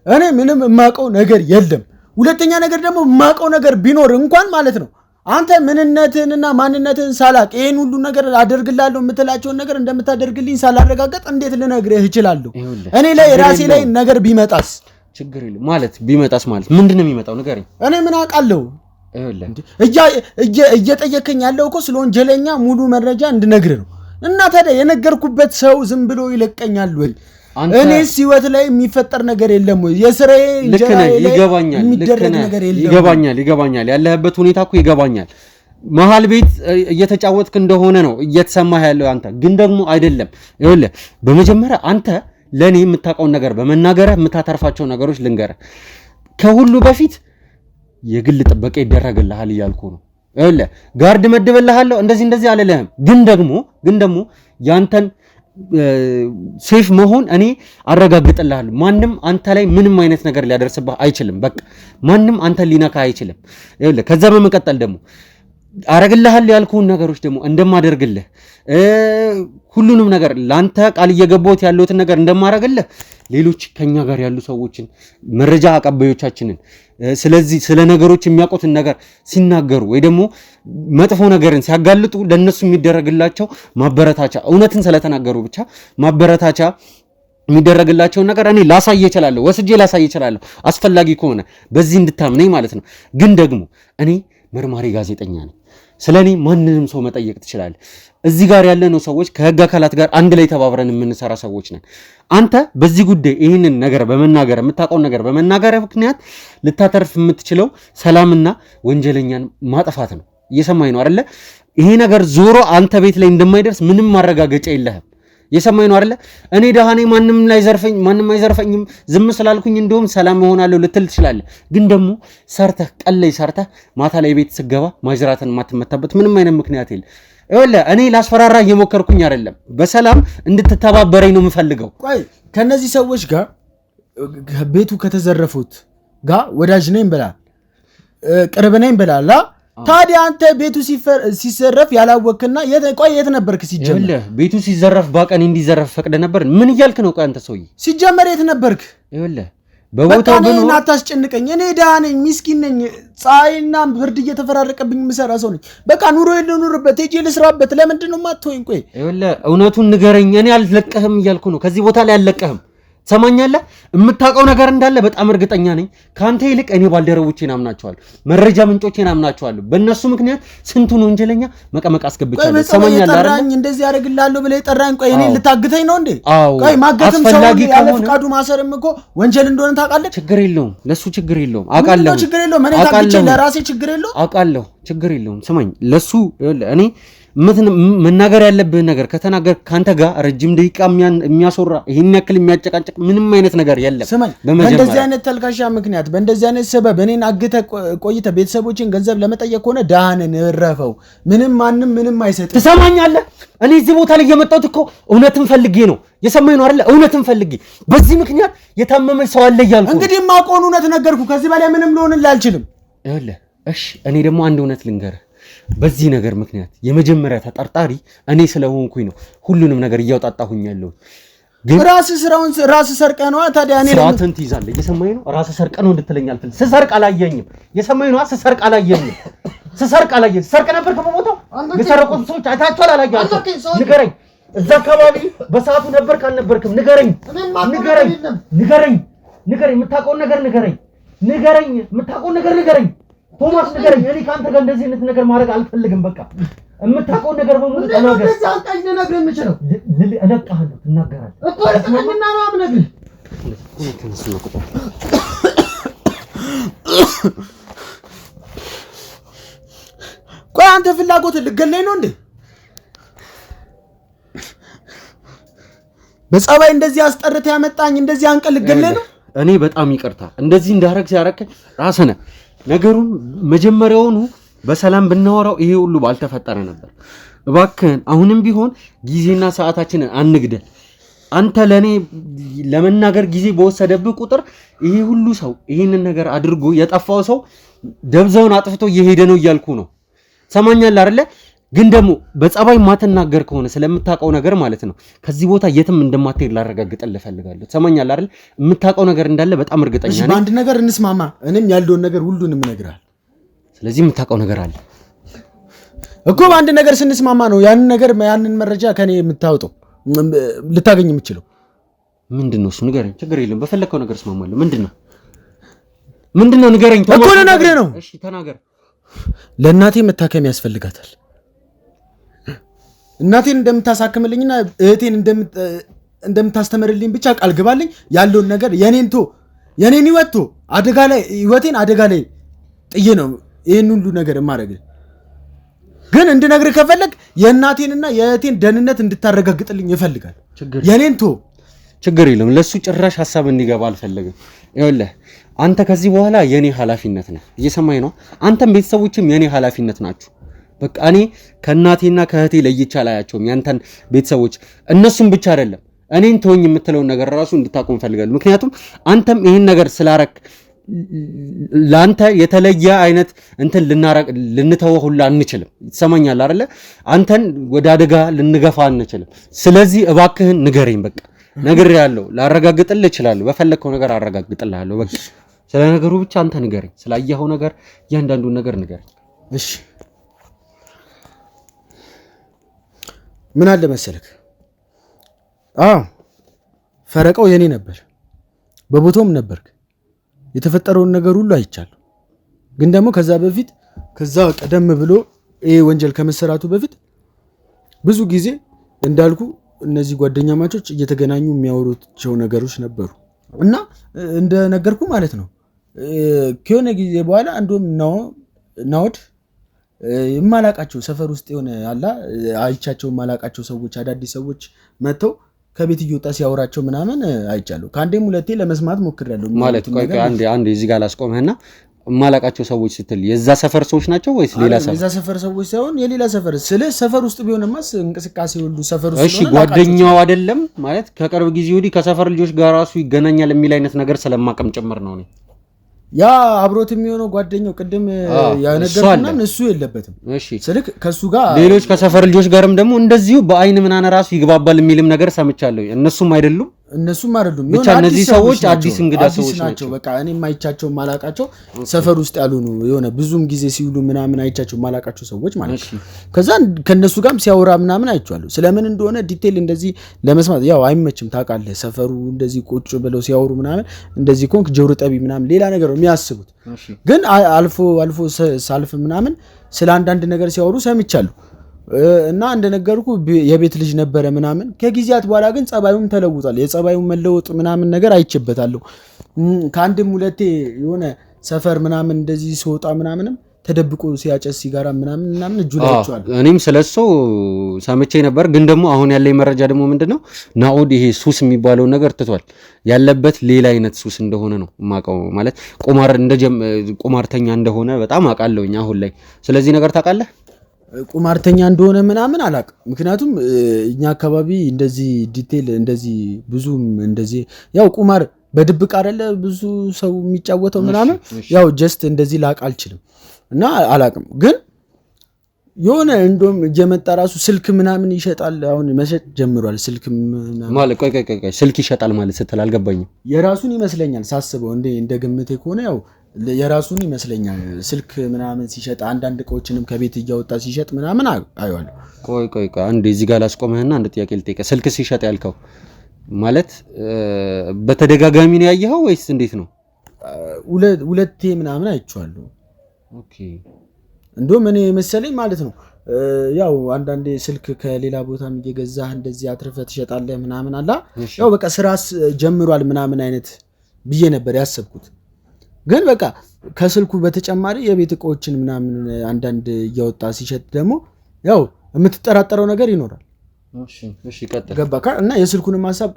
[SPEAKER 1] እኔ ምንም የማውቀው ነገር የለም። ሁለተኛ ነገር ደግሞ የማውቀው ነገር ቢኖር እንኳን ማለት ነው አንተ ምንነትህንና ማንነትህን ሳላቅ ይሄን ሁሉ ነገር አደርግልሃለሁ የምትላቸውን ነገር እንደምታደርግልኝ ሳላረጋገጥ እንዴት ልነግርህ እችላለሁ? እኔ ላይ ራሴ ላይ ነገር ቢመጣስ?
[SPEAKER 2] ችግር የለም ማለት ቢመጣስ ማለት ምንድነው የሚመጣው? ንገረኝ።
[SPEAKER 1] እኔ ምን አውቃለሁ? እየጠየከኝ ያለው እኮ ስለ ወንጀለኛ ሙሉ መረጃ እንድነግርህ ነው። እና ታዲያ የነገርኩበት ሰው ዝም ብሎ ይለቀኛል ወይ? እኔስ ህይወት ላይ የሚፈጠር ነገር የለም ወይ? የስራዬ እንጀራ ላይ የሚደረግ ነገር የለም።
[SPEAKER 2] ይገባኛል። ያለህበት ሁኔታ እኮ ይገባኛል። መሀል ቤት እየተጫወትክ እንደሆነ ነው እየተሰማህ ያለው አንተ። ግን ደግሞ አይደለም። ይኸውልህ በመጀመሪያ አንተ ለኔ የምታውቀውን ነገር በመናገርህ የምታተርፋቸው ነገሮች ልንገርህ። ከሁሉ በፊት የግል ጥበቃ ይደረግልሃል እያልኩ ነው። ይኸውልህ ጋርድ መድብልሃለሁ እንደዚህ አልልህም። ግን ደግሞ ያንተን ሴፍ መሆን እኔ አረጋግጥልሃለሁ። ማንም አንተ ላይ ምንም አይነት ነገር ሊያደርስብህ አይችልም። በቃ ማንም አንተ ሊነካ አይችልም። ይኸውልህ ከዛ በመቀጠል ደግሞ አረግልሃል ያልኩህን ነገሮች ደግሞ እንደማደርግልህ ሁሉንም ነገር ላንተ ቃል እየገባሁት ያለውትን ነገር እንደማረግልህ ሌሎች ከኛ ጋር ያሉ ሰዎችን መረጃ አቀባዮቻችንን ስለዚህ ስለ ነገሮች የሚያውቁትን ነገር ሲናገሩ ወይ ደግሞ መጥፎ ነገርን ሲያጋልጡ ለነሱ የሚደረግላቸው ማበረታቻ እውነትን ስለተናገሩ ብቻ ማበረታቻ የሚደረግላቸው ነገር እኔ ላሳየ እችላለሁ፣ ወስጄ ላሳየ እችላለሁ አስፈላጊ ከሆነ በዚህ እንድታምነኝ ማለት ነው። ግን ደግሞ እኔ መርማሪ ጋዜጠኛ ነኝ። ስለኔ ማንንም ሰው መጠየቅ ትችላለህ። እዚህ ጋር ያለነው ሰዎች ከህግ አካላት ጋር አንድ ላይ ተባብረን የምንሰራ ሰዎች ነን። አንተ በዚህ ጉዳይ ይህንን ነገር በመናገር የምታውቀውን ነገር በመናገር ምክንያት ልታተርፍ የምትችለው ሰላምና ወንጀለኛን ማጥፋት ነው። እየሰማኝ ነው አይደለ? ይሄ ነገር ዞሮ አንተ ቤት ላይ እንደማይደርስ ምንም ማረጋገጫ የለህም። የሰማኝ ነው አይደለ? እኔ ደሃ ነኝ፣ ማንም አይዘርፈኝም፣ ዝም ስላልኩኝ እንደውም ሰላም እሆናለሁ ልትል ትችላለህ። ግን ደግሞ ሰርተህ ቀለይ ሰርተህ ማታ ላይ ቤት ስገባ ማጅራትን የማትመታበት ምንም አይነት ምክንያት የለም። ይኸውልህ እኔ ላስፈራራ እየሞከርኩኝ አይደለም፣ በሰላም እንድትተባበረኝ ነው የምፈልገው።
[SPEAKER 1] ቆይ ከነዚህ ሰዎች ጋር ቤቱ ከተዘረፉት ጋር ወዳጅ ነኝ ብላል፣ ቅርብ ነኝ ብላል። ታዲያ አንተ ቤቱ ሲዘረፍ ያላወቅና የት ነበርክ? ሲጀመር
[SPEAKER 2] ቤቱ ሲዘረፍ ባቀን እንዲዘረፍ ፈቅደ ነበር? ምን እያልክ ነው? አንተ ሰውዬ ሲጀመር
[SPEAKER 1] የት ነበርክ?
[SPEAKER 2] ይኸውልህ በቦታው
[SPEAKER 1] ግን አታስጨንቀኝ። እኔ ደሃ ነኝ፣ ሚስኪን ነኝ፣ ፀሐይና ብርድ እየተፈራረቀብኝ የምሰራ ሰው ነኝ። በቃ ኑሮ ልኑርበት፣ ሄጄ ልስራበት። ለምንድን ነው የማትሆኝ? ቆይ
[SPEAKER 2] ይኸውልህ እውነቱን ንገረኝ። እኔ አልለቀህም እያልኩ ነው። ከዚህ ቦታ ላይ አልለቀህም። ሰማኛለህ? የምታውቀው ነገር እንዳለ በጣም እርግጠኛ ነኝ። ካንተ ይልቅ እኔ ባልደረቦቼን አምናቸዋለሁ፣ መረጃ ምንጮቼን አምናቸዋለሁ። በእነሱ ምክንያት ስንቱን ወንጀለኛ መቀመቅ አስገብቻለሁ። ሰማኛለህ አይደል?
[SPEAKER 1] እንደዚህ ያደርግልሃለሁ ብለህ የጠራኝ፣ ቆይ እኔ ልታግተኝ ነው እንዴ? ቆይ ማገትም ሰው ያለ ፍቃዱ ማሰርም እኮ ወንጀል እንደሆነ ታውቃለህ።
[SPEAKER 2] ችግር የለውም፣ ለሱ ችግር የለውም፣ አውቃለሁ።
[SPEAKER 1] ችግር የለውም፣ እኔ ታግቼ ለራሴ ችግር የለውም፣
[SPEAKER 2] አውቃለሁ። ችግር የለውም። ስማኝ፣ ለሱ እኔ መናገር ያለብህ ነገር ከተናገር ካንተ ጋር ረጅም ደቂቃ የሚያስወራ ይሄን ያክል የሚያጨቃጭቅ ምንም አይነት ነገር የለም።
[SPEAKER 1] በእንደዚህ አይነት ተልካሻ ምክንያት በእንደዚህ አይነት ሰበብ እኔን አግተህ ቆይተህ ቤተሰቦችን ገንዘብ ለመጠየቅ ከሆነ ደሃንን እረፈው። ማንም ምንም አይሰጥም።
[SPEAKER 2] ትሰማኛለህ? እኔ እዚህ ቦታ ላይ የመጣሁት እኮ እውነትን ፈልጌ ነው። የሰማኝ ነው አይደለ? እውነትን ፈልጌ በዚህ ምክንያት የታመመ ሰው አለ እያልኩ
[SPEAKER 1] እንግዲህ የማውቀውን እውነት ነገርኩ። ከዚህ በላይ ምንም ልሆንልህ አልችልም።
[SPEAKER 2] ይኸውልህ እሺ፣ እኔ ደግሞ አንድ እውነት ልንገርህ። በዚህ ነገር ምክንያት የመጀመሪያ ተጠርጣሪ እኔ ስለሆንኩኝ ነው ሁሉንም ነገር እያወጣጣሁኝ ያለው።
[SPEAKER 1] ግን ራስህ ሰርቀህ ነው። ታዲያ እኔ
[SPEAKER 2] ስርዓትን ትይዛለህ። እየሰማኝ ነው? ራስህ ሰርቀህ ነው እንድትለኝ አልፈልግም። ስሰርቅ አላየኝም። የሰማኝ ነው? ስሰርቅ አላየኝም። ሰርቅ ነበር ከቦታው የሰረቁት ሰዎች አይታችኋል? አላየኋቸውም። ንገረኝ፣ እዛ አካባቢ በሰዓቱ ነበር ካልነበርክም ንገረኝ። የምታውቀውን ነገር ንገረኝ። ቶማስ ንገረኝ። እኔ ካንተ ጋር እንደዚህ አይነት ነገር ማድረግ አልፈልግም። በቃ የምታውቀው ነገር በሙሉ ተናገር።
[SPEAKER 1] እንደዚህ አንተኝ ነገር የምችለው
[SPEAKER 2] እለቅሃለሁ። ትናገራለህ
[SPEAKER 1] እኮ ለቀኝና ነው አምነግርህ። ቆይ አንተ ፍላጎት ልገለኝ ነው እንዴ? በጸባይ እንደዚህ አስጠርተህ ያመጣኝ እንደዚህ አንቀል ልገለኝ ነው?
[SPEAKER 2] እኔ በጣም ይቅርታ እንደዚህ እንዳረግ ሲያረከኝ ራስህ ነህ። ነገሩን መጀመሪያውኑ በሰላም ብናወራው ይሄ ሁሉ ባልተፈጠረ ነበር። እባክህን አሁንም ቢሆን ጊዜና ሰዓታችንን አንግደል። አንተ ለኔ ለመናገር ጊዜ በወሰደብህ ቁጥር ይሄ ሁሉ ሰው ይሄንን ነገር አድርጎ የጠፋው ሰው ደብዛውን አጥፍቶ እየሄደ ነው እያልኩ ነው። ሰማኛለህ አይደለ? ግን ደግሞ በጸባይ ማትናገር ከሆነ ስለምታውቀው ነገር ማለት ነው ከዚህ ቦታ የትም እንደማትሄድ ላረጋግጥልህ እፈልጋለሁ። ሰማኛለህ አይደል? የምታውቀው ነገር እንዳለ በጣም እርግጠኛ ነኝ።
[SPEAKER 1] በአንድ ነገር እንስማማ። እኔም ያለውን ነገር ሁሉንም እነግርሃለሁ።
[SPEAKER 2] ስለዚህ የምታውቀው ነገር አለ
[SPEAKER 1] እኮ። በአንድ ነገር ስንስማማ ነው ያንን መረጃ ከኔ የምታወጣው ልታገኝ የምችለው።
[SPEAKER 2] ምንድነው እሱ? ንገረኝ። ችግር የለም፣ በፈለከው ነገር እስማማለሁ። ምንድነው? ንገረኝ
[SPEAKER 1] እኮ ልነግርህ ነው።
[SPEAKER 2] እሺ ተናገር።
[SPEAKER 1] ለእናቴ መታከም ያስፈልጋታል። እናቴን እንደምታሳክምልኝና እህቴን እንደምታስተምርልኝ ብቻ ቃል ግባልኝ። ያለውን ነገር የኔን ህይወቴን አደጋ ላይ ጥዬ ነው ይህን ሁሉ ነገር የማደርግህ። ግን እንድነግርህ ከፈለግ የእናቴንና የእህቴን ደህንነት እንድታረጋግጥልኝ ይፈልጋል። የኔን
[SPEAKER 2] ችግር የለም። ለሱ ጭራሽ ሐሳብ እንዲገባ አልፈልግም። ይኸውልህ አንተ ከዚህ በኋላ የኔ ኃላፊነት ነህ። እየሰማኝ ነው? አንተም ቤተሰቦችም የኔ ኃላፊነት ናችሁ። በቃ እኔ ከእናቴና ከእህቴ ለይቼ አላያቸውም። ያንተን ቤተሰቦች እነሱም ብቻ አይደለም እኔን ተወኝ የምትለውን ነገር ራሱ እንድታቆም ፈልጋለሁ። ምክንያቱም አንተም ይሄን ነገር ስላረክ ላንተ የተለየ አይነት እንትን ልንተወው ሁላ አንችልም። ይሰማኛል አይደለ? አንተን ወደ አደጋ ልንገፋ አንችልም። ስለዚህ እባክህን ንገረኝ። በቃ ነግሬሃለሁ፣ ላረጋግጥልህ እችላለሁ። በፈለግከው ነገር አረጋግጥልሃለሁ። በቃ ስለ ነገሩ ብቻ አንተ ንገረኝ። ስላየኸው ነገር እያንዳንዱን ነገር ንገረኝ።
[SPEAKER 1] እሺ ምን አለ መሰለክ? ፈረቃው የኔ ነበር፣ በቦታውም ነበርክ። የተፈጠረውን ነገር ሁሉ አይቻለሁ። ግን ደግሞ ከዛ ቀደም ብሎ ይሄ ወንጀል ከመሰራቱ በፊት ብዙ ጊዜ እንዳልኩ እነዚህ ጓደኛ ማቾች እየተገናኙ የሚያወሩቸው ነገሮች ነበሩ እና እንደነገርኩ ማለት ነው ከሆነ ጊዜ በኋላ እንደውም ናኦድ የማላቃቸው ሰፈር ውስጥ የሆነ አላ አይቻቸው የማላቃቸው ሰዎች አዳዲስ ሰዎች መጥተው ከቤት እየወጣ ሲያወራቸው ምናምን አይቻለሁ። ከአንዴም ሁለቴ ለመስማት ሞክሬያለሁ።
[SPEAKER 2] ማለት ቆይ አንዴ እዚህ ጋር ላስቆምህና የማላቃቸው ሰዎች ስትል የዛ ሰፈር ሰዎች ናቸው ወይስ ሌላ ሰፈር?
[SPEAKER 1] የዛ ሰፈር ሰዎች ሳይሆን የሌላ ሰፈር። ስለ ሰፈር ውስጥ ቢሆንማ እንቅስቃሴ ሁሉ ሰፈር ውስጥ።
[SPEAKER 2] እሺ ጓደኛው አይደለም ማለት ከቅርብ ጊዜ ወዲህ ከሰፈር ልጆች ጋር ራሱ ይገናኛል የሚል አይነት ነገር ስለማቀም ጭምር ነው።
[SPEAKER 1] ያ አብሮት የሚሆነው ጓደኛው ቅድም ያነገርኩና እሱ የለበትም።
[SPEAKER 2] እሺ
[SPEAKER 1] ስልክ ከሱ ጋር
[SPEAKER 2] ሌሎች ከሰፈር ልጆች ጋርም ደግሞ እንደዚሁ በአይን ምናነ ራሱ ይግባባል የሚልም ነገር ሰምቻለሁ። እነሱም አይደሉም
[SPEAKER 1] ብቻ
[SPEAKER 2] እነዚህ ሰዎች አዲስ እንግዳ ሰዎች ናቸው።
[SPEAKER 1] በቃ እኔ ማይቻቸው ማላቃቸው ሰፈር ውስጥ ያሉ ነው የሆነ ብዙም ጊዜ ሲውሉ ምናምን አይቻቸው ማላቃቸው ሰዎች ማለት ነው። ከዛ ከነሱ ጋርም ሲያወራ ምናምን አይቻለሁ። ስለምን እንደሆነ ዲቴል እንደዚህ ለመስማት ያው አይመችም ታውቃለህ። ሰፈሩ እንደዚህ ቁጭ ብለው ሲያወሩ ምናምን እንደዚህ ኮንክ ጆሮ ጠቢ ምናምን ሌላ ነገር ነው የሚያስቡት። ግን አልፎ ሳልፍ ምናምን ስለ አንዳንድ ነገር ሲያወሩ ሰምቻለሁ። እና እንደነገርኩ የቤት ልጅ ነበረ ምናምን። ከጊዜያት በኋላ ግን ጸባዩም ተለውጧል። የጸባዩም መለወጥ ምናምን ነገር አይቼበታለሁ። ከአንድም ሁለቴ የሆነ ሰፈር ምናምን እንደዚህ ሲወጣ ምናምንም ተደብቆ ሲያጨስ ሲጋራ ምናምን እጁ ላይ ይጫዋል።
[SPEAKER 2] እኔም ስለሱ ሰምቼ ነበር። ግን ደግሞ አሁን ያለኝ መረጃ ደግሞ ምንድነው ናኦድ ይሄ ሱስ የሚባለውን ነገር ትቷል። ያለበት ሌላ አይነት ሱስ እንደሆነ ነው የማውቀው። ማለት ቁማርተኛ እንደሆነ በጣም አውቃለሁኝ አሁን ላይ። ስለዚህ ነገር ታውቃለህ?
[SPEAKER 1] ቁማርተኛ እንደሆነ ምናምን አላውቅም። ምክንያቱም እኛ አካባቢ እንደዚህ ዲቴል እንደዚህ ብዙም እንደዚህ ያው ቁማር በድብቅ አይደለ ብዙ ሰው የሚጫወተው ምናምን ያው ጀስት እንደዚህ ላቅ አልችልም እና አላውቅም። ግን የሆነ እንደውም እየመጣ ራሱ ስልክ ምናምን ይሸጣል። አሁን መሸጥ ጀምሯል ስልክ ምናምን
[SPEAKER 2] ማለት ቆይ ስልክ ይሸጣል ማለት ስትል አልገባኝም።
[SPEAKER 1] የራሱን ይመስለኛል ሳስበው እንደ ግምቴ ከሆነ ያው የራሱን ይመስለኛል ስልክ ምናምን ሲሸጥ አንዳንድ እቃዎችንም ከቤት እያወጣ ሲሸጥ ምናምን አየዋለሁ።
[SPEAKER 2] ቆይ አንዴ እዚህ ጋር ላስቆምህና አንድ ጥያቄ ልጠይቅህ። ስልክ ሲሸጥ ያልከው ማለት በተደጋጋሚ ነው ያየኸው ወይስ እንዴት ነው?
[SPEAKER 1] ሁለቴ ምናምን አይቼዋለሁ።
[SPEAKER 2] ኦኬ
[SPEAKER 1] እንደውም እኔ መሰለኝ ማለት ነው ያው አንዳንዴ ስልክ ከሌላ ቦታም እየገዛህ እንደዚህ አትርፈህ ትሸጣለህ ምናምን አላ ያው በቃ ስራስ ጀምሯል ምናምን አይነት ብዬ ነበር ያሰብኩት። ግን በቃ ከስልኩ በተጨማሪ የቤት እቃዎችን ምናምን አንዳንድ እያወጣ ሲሸጥ ደግሞ ያው የምትጠራጠረው ነገር ይኖራል።
[SPEAKER 2] እሺ ቀጥል።
[SPEAKER 1] ገባካ? እና የስልኩንም ሐሳብ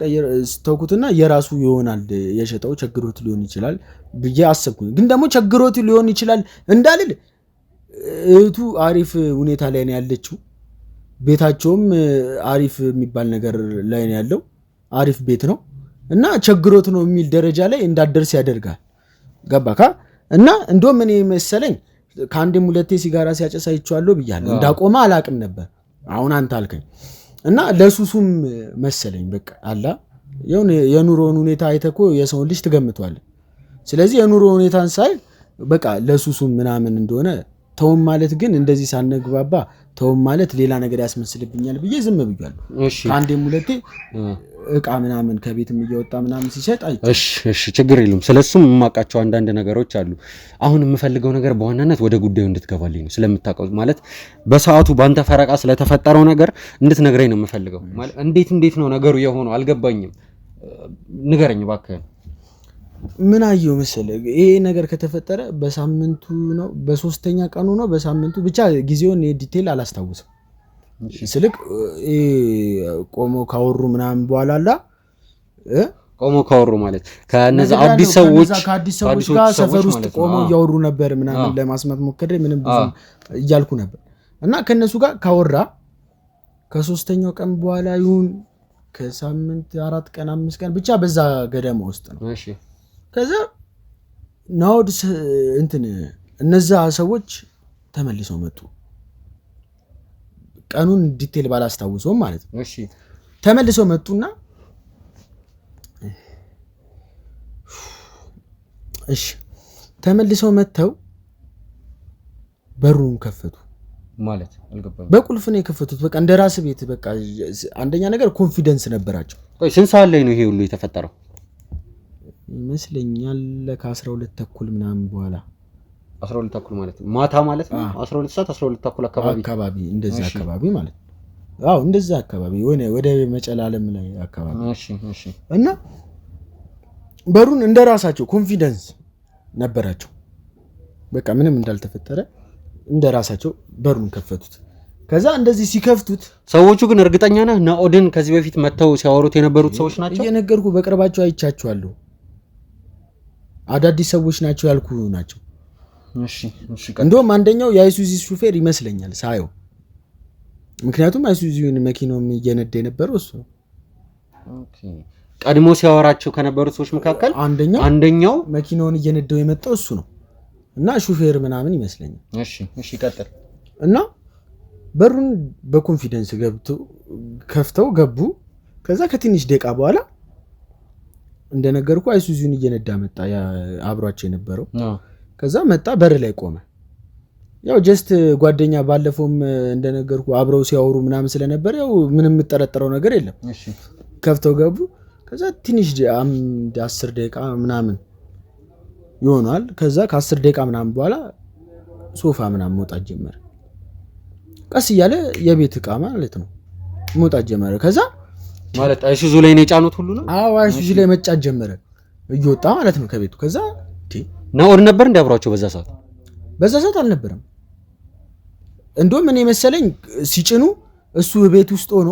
[SPEAKER 1] ተውኩትና የራሱ ይሆናል የሸጠው ቸግሮት ሊሆን ይችላል ብዬ አሰብኩኝ። ግን ደግሞ ቸግሮት ሊሆን ይችላል እንዳልል እህቱ አሪፍ ሁኔታ ላይ ነው ያለችው። ቤታቸውም አሪፍ የሚባል ነገር ላይ ነው ያለው። አሪፍ ቤት ነው እና ቸግሮት ነው የሚል ደረጃ ላይ እንዳደርስ ያደርጋል። ገባካ? እና እንደውም እኔ መሰለኝ ከአንድም ሁለቴ ሲጋራ ሲያጨስ አይቼዋለሁ ብያለሁ። እንዳቆመ አላቅም ነበር። አሁን አንተ አልከኝ እና ለሱሱም መሰለኝ በቃ አላ የኑሮውን ሁኔታ አይተኮ የሰውን ልጅ ትገምቷል። ስለዚህ የኑሮ ሁኔታን ሳይ በቃ ለሱሱም ምናምን እንደሆነ ተውም ማለት ግን እንደዚህ ሳነግባባ ተውም ማለት ሌላ ነገር ያስመስልብኛል ብዬ ዝም ብያለሁ። ከአንድም ሁለቴ እቃ ምናምን ከቤትም እየወጣ ምናምን ሲሸጥ
[SPEAKER 2] እሺ ችግር የለም። ስለሱም የማውቃቸው አንዳንድ ነገሮች አሉ። አሁን የምፈልገው ነገር በዋናነት ወደ ጉዳዩ እንድትገባልኝ ነው። ስለምታውቀው ማለት በሰዓቱ ባንተ ፈረቃ ስለተፈጠረው ነገር እንድትነግረኝ ነው የምፈልገው። ማለት እንዴት ነው ነገሩ የሆነው አልገባኝም። ንገረኝ እባክህ።
[SPEAKER 1] ምን አየው መሰለህ ይሄ ነገር ከተፈጠረ በሳምንቱ ነው በሶስተኛ ቀኑ ነው በሳምንቱ ብቻ ጊዜውን ዲቴል አላስታውስም። ስልክ ቆሞ ካወሩ ምናምን በኋላ አላ
[SPEAKER 2] ቆሞ ካወሩ ማለት ከነዛ አዲስ ሰዎች
[SPEAKER 1] ጋር ሰፈር ውስጥ ቆሞ እያወሩ ነበር ምናምን ለማስማት ሞክሬ ምንም ብዙ እያልኩ ነበር። እና ከነሱ ጋር ካወራ ከሶስተኛው ቀን በኋላ ይሁን ከሳምንት 4 ቀን 5 ቀን ብቻ በዛ ገደማ ውስጥ ነው።
[SPEAKER 2] እሺ ከዛ
[SPEAKER 1] ናኦድ እንትን እነዛ ሰዎች ተመልሰው መጡ። ቀኑን ዲቴል ባላስታውሰውም ማለት ነው።
[SPEAKER 2] እሺ
[SPEAKER 1] ተመልሰው መጡና እሺ ተመልሰው መተው በሩን ከፈቱ
[SPEAKER 2] ማለት አልገባም።
[SPEAKER 1] በቁልፍ ነው የከፈቱት። በቃ እንደራስ ቤት በቃ አንደኛ ነገር ኮንፊደንስ ነበራቸው።
[SPEAKER 2] ቆይ ስንት ሰዓት ላይ ነው ይሄ ሁሉ የተፈጠረው?
[SPEAKER 1] ይመስለኛል ከ12 ተኩል ምናምን በኋላ
[SPEAKER 2] 12 ተኩል ማለት ነው ማታ ማለት ነው። 12 ሰዓት 12 ተኩል
[SPEAKER 1] አካባቢ እንደዛ አካባቢ ማለት ነው። አዎ እንደዛ አካባቢ ወደ መጨላለም ላይ አካባቢ።
[SPEAKER 2] እሺ
[SPEAKER 1] እና በሩን እንደራሳቸው ኮንፊደንስ ነበራቸው። በቃ ምንም እንዳልተፈጠረ እንደራሳቸው በሩን ከፈቱት። ከዛ እንደዚህ ሲከፍቱት
[SPEAKER 2] ሰዎቹ ግን እርግጠኛ ነህ ናኦድን ከዚህ በፊት መተው ሲያወሩት የነበሩት ሰዎች ናቸው?
[SPEAKER 1] እየነገርኩ በቅርባቸው አይቻቸዋለሁ። አዳዲስ ሰዎች ናቸው ያልኩ ናቸው።
[SPEAKER 2] እሺ
[SPEAKER 1] እንደውም አንደኛው የአይሱዚ ሹፌር ይመስለኛል ሳየው። ምክንያቱም አይሱዚውን መኪናውም እየነዳ የነበረው እሱ ነው።
[SPEAKER 2] ኦኬ ቀድሞ ሲያወራቸው ከነበሩት ሰዎች መካከል አንደኛው
[SPEAKER 1] መኪናውን እየነዳው የመጣው እሱ ነው እና ሹፌር ምናምን ይመስለኛል።
[SPEAKER 2] እሺ ቀጥል።
[SPEAKER 1] እና በሩን በኮንፊደንስ ከፍተው ገቡ። ከዛ ከትንሽ ደቂቃ በኋላ እንደነገርኩ አይሱዚውን እየነዳ መጣ አብሯቸው የነበረው። ከዛ መጣ በር ላይ ቆመ። ያው ጀስት ጓደኛ ባለፈውም እንደነገርኩ አብረው ሲያወሩ ምናምን ስለነበር ያው ምንም የምጠረጥረው ነገር የለም። ከፍተው ገቡ። ከዛ ትንሽ 10 ደቂቃ ምናምን ይሆናል። ከዛ ከ10 ደቂቃ ምናምን በኋላ ሶፋ ምናምን መውጣት ጀመረ። ቀስ እያለ የቤት ዕቃ ማለት ነው መውጣት ጀመረ። ከዛ
[SPEAKER 2] ማለት አይሱዙ ላይ ነው የጫኑት ሁሉ ነው?
[SPEAKER 1] አዎ አይሱዙ ላይ መጫን ጀመረ እየወጣ ማለት ነው ከቤቱ። ከዛ
[SPEAKER 2] ናኦድ ነበር እንደ አብሯቸው በዛ ሰዓት?
[SPEAKER 1] በዛ ሰዓት አልነበረም። እንደውም እኔ መሰለኝ ሲጭኑ እሱ ቤት ውስጥ ሆኖ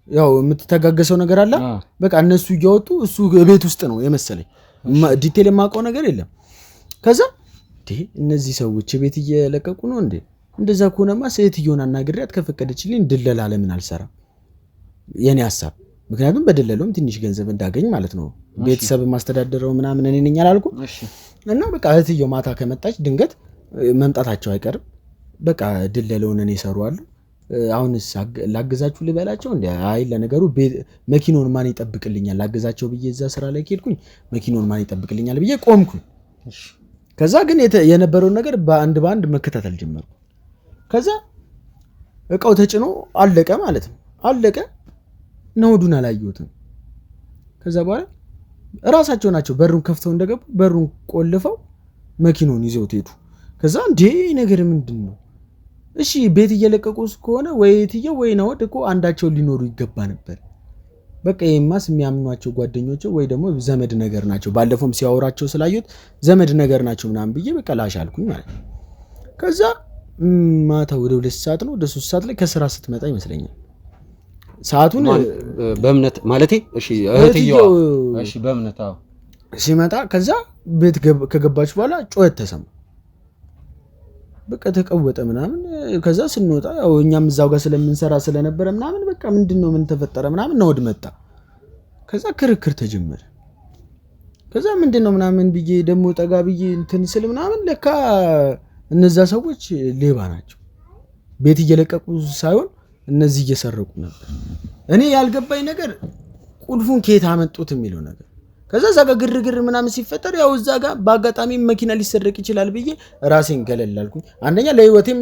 [SPEAKER 1] ያው የምትተጋገሰው ነገር አለ። በቃ እነሱ እያወጡ እሱ ቤት ውስጥ ነው የመሰለኝ። ዲቴል የማውቀው ነገር የለም። ከዛ እነዚህ ሰዎች ቤት እየለቀቁ ነው እንዴ? እንደዛ ከሆነማ ሴትዮን አናግሬያት ከፈቀደችልኝ ድለላ ለምን አልሰራም? የኔ ሐሳብ። ምክንያቱም በድለላውም ትንሽ ገንዘብ እንዳገኝ ማለት ነው። ቤተሰብ ማስተዳደረው ምናምን እኔ ነኝ አላልኩም? እና በቃ እህትየው ማታ ከመጣች ድንገት መምጣታቸው አይቀርም። በቃ ድለላውን እኔ እሰራዋለሁ። አሁንስ ላግዛችሁ ልበላቸው እንዴ? አይ ለነገሩ መኪናውን ማን ይጠብቅልኛል? ላግዛቸው ብዬ እዛ ስራ ላይ ሄድኩኝ። መኪናውን ማን ይጠብቅልኛል ብዬ ቆምኩኝ። ከዛ ግን የነበረውን ነገር በአንድ መከታተል ጀመርኩ። ከዛ እቃው ተጭኖ አለቀ ማለት ነው። አለቀ። ናኦድን አላየሁትም። ከዛ በኋላ እራሳቸው ናቸው በሩን ከፍተው እንደገቡ በሩን ቆልፈው መኪናውን ይዘውት ሄዱ። ከዛ እንዴ ነገር ምንድነው? እሺ ቤት እየለቀቁ ከሆነ ወይ እህትየው ወይ ናኦድ እኮ አንዳቸው ሊኖሩ ይገባ ነበር። በቃ የማስ የሚያምኗቸው ጓደኞች ወይ ደግሞ ዘመድ ነገር ናቸው። ባለፈውም ሲያወራቸው ስላየሁት ዘመድ ነገር ናቸው ምናምን ብዬ በቃ ላሻልኩኝ ማለት ነው። ከዛ ማታ ወደ 2 ሰዓት ነው ወደ 3 ሰዓት ላይ ከስራ ስትመጣ ይመስለኛል ሰዓቱን
[SPEAKER 2] በእምነት ማለቴ እሺ እህትየው እሺ በእምነት አዎ
[SPEAKER 1] ሲመጣ ከዛ ቤት ከገባች በኋላ ጮኸት ተሰማ። በቃ ተቀወጠ ምናምን። ከዛ ስንወጣ ያው እኛም እዛው ጋር ስለምንሰራ ስለነበረ ምናምን በቃ ምንድነው ምን ተፈጠረ ምናምን ናኦድ መጣ። ከዛ ክርክር ተጀመረ። ከዛ ምንድነው ምናምን ብዬ ደግሞ ጠጋ ብዬ እንትን ስል ምናምን ለካ እነዛ ሰዎች ሌባ ናቸው። ቤት እየለቀቁ ሳይሆን እነዚህ እየሰረቁ ነበር። እኔ ያልገባኝ ነገር ቁልፉን ከየት አመጡት የሚለው ነገር። ከዛ እዛ ጋር ግርግር ምናምን ሲፈጠር ያው እዛ ጋር በአጋጣሚ መኪና ሊሰረቅ ይችላል ብዬ ራሴን ገለል አልኩኝ። አንደኛ ለህይወቴም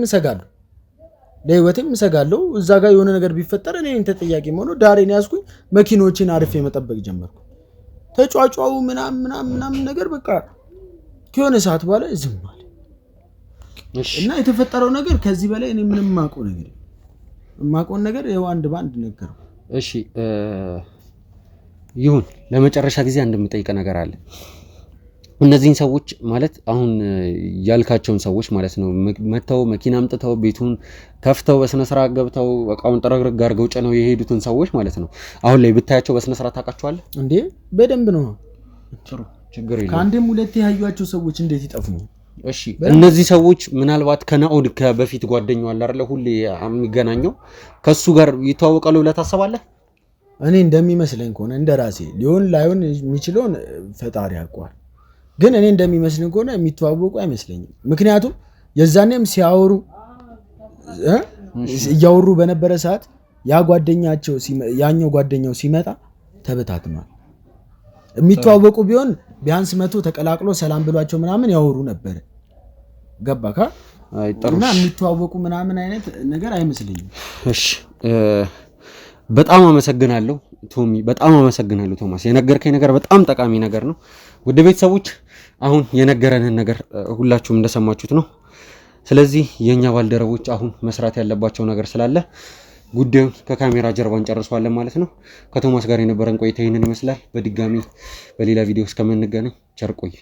[SPEAKER 1] እሰጋለሁ። እዛ ጋር የሆነ ነገር ቢፈጠር እኔን ተጠያቂ ሆኖ ዳሬን ያዝኩኝ። መኪኖችን አርፌ መጠበቅ ጀመርኩ። ተጫጫው ምናምን ነገር በቃ ከሆነ ሰዓት በኋላ ዝም አለ። እና የተፈጠረው ነገር ከዚህ በላይ እኔ ምንም የማውቀው ነገር ያው አንድ ባንድ ነገር።
[SPEAKER 2] እሺ ይሁን ለመጨረሻ ጊዜ እንደምጠይቀ ነገር አለ። እነዚህን ሰዎች ማለት አሁን ያልካቸውን ሰዎች ማለት ነው መተው መኪና አምጥተው ቤቱን ከፍተው በስነ ስርዓት ገብተው እቃውን ጠረግረግ አድርገው ጨነው የሄዱትን ሰዎች ማለት ነው አሁን ላይ ብታያቸው በስነ ስርዓት ታውቃቸዋለህ
[SPEAKER 1] እንዴ? በደንብ ነው።
[SPEAKER 2] ጥሩ ችግር የለም።
[SPEAKER 1] ከአንድም ሁለቴ ያዩዋቸው ሰዎች እንዴት ይጠፉ?
[SPEAKER 2] እሺ እነዚህ ሰዎች ምናልባት ከናኦድ ከበፊት ጓደኛው አለ አይደል ሁሌ የሚገናኘው ከሱ ጋር ይተዋወቃሉ ብለህ ታስባለህ?
[SPEAKER 1] እኔ እንደሚመስለኝ ከሆነ እንደራሴ ሊሆን ላይሆን የሚችለውን ፈጣሪ ያውቀዋል። ግን እኔ እንደሚመስልን ከሆነ የሚተዋወቁ አይመስለኝም። ምክንያቱም የዛኔም ሲያወሩ እያወሩ በነበረ ሰዓት ያኛው ጓደኛው ሲመጣ ተበታትኗል። የሚተዋወቁ ቢሆን ቢያንስ መቶ ተቀላቅሎ ሰላም ብሏቸው ምናምን ያወሩ ነበር። ገባካ? እና የሚተዋወቁ ምናምን አይነት ነገር አይመስለኝም።
[SPEAKER 2] እሺ በጣም አመሰግናለሁ ቶሚ፣ በጣም አመሰግናለሁ ቶማስ። የነገርከኝ ነገር በጣም ጠቃሚ ነገር ነው። ውድ ቤተሰቦች አሁን የነገረንን ነገር ሁላችሁም እንደሰማችሁት ነው። ስለዚህ የኛ ባልደረቦች አሁን መስራት ያለባቸው ነገር ስላለ ጉዳዩን ከካሜራ ጀርባ እንጨርሰዋለን ማለት ነው። ከቶማስ ጋር የነበረን ቆይታ ይህንን ይመስላል። በድጋሚ በሌላ ቪዲዮ እስከምንገናኝ ቸር ቆይ።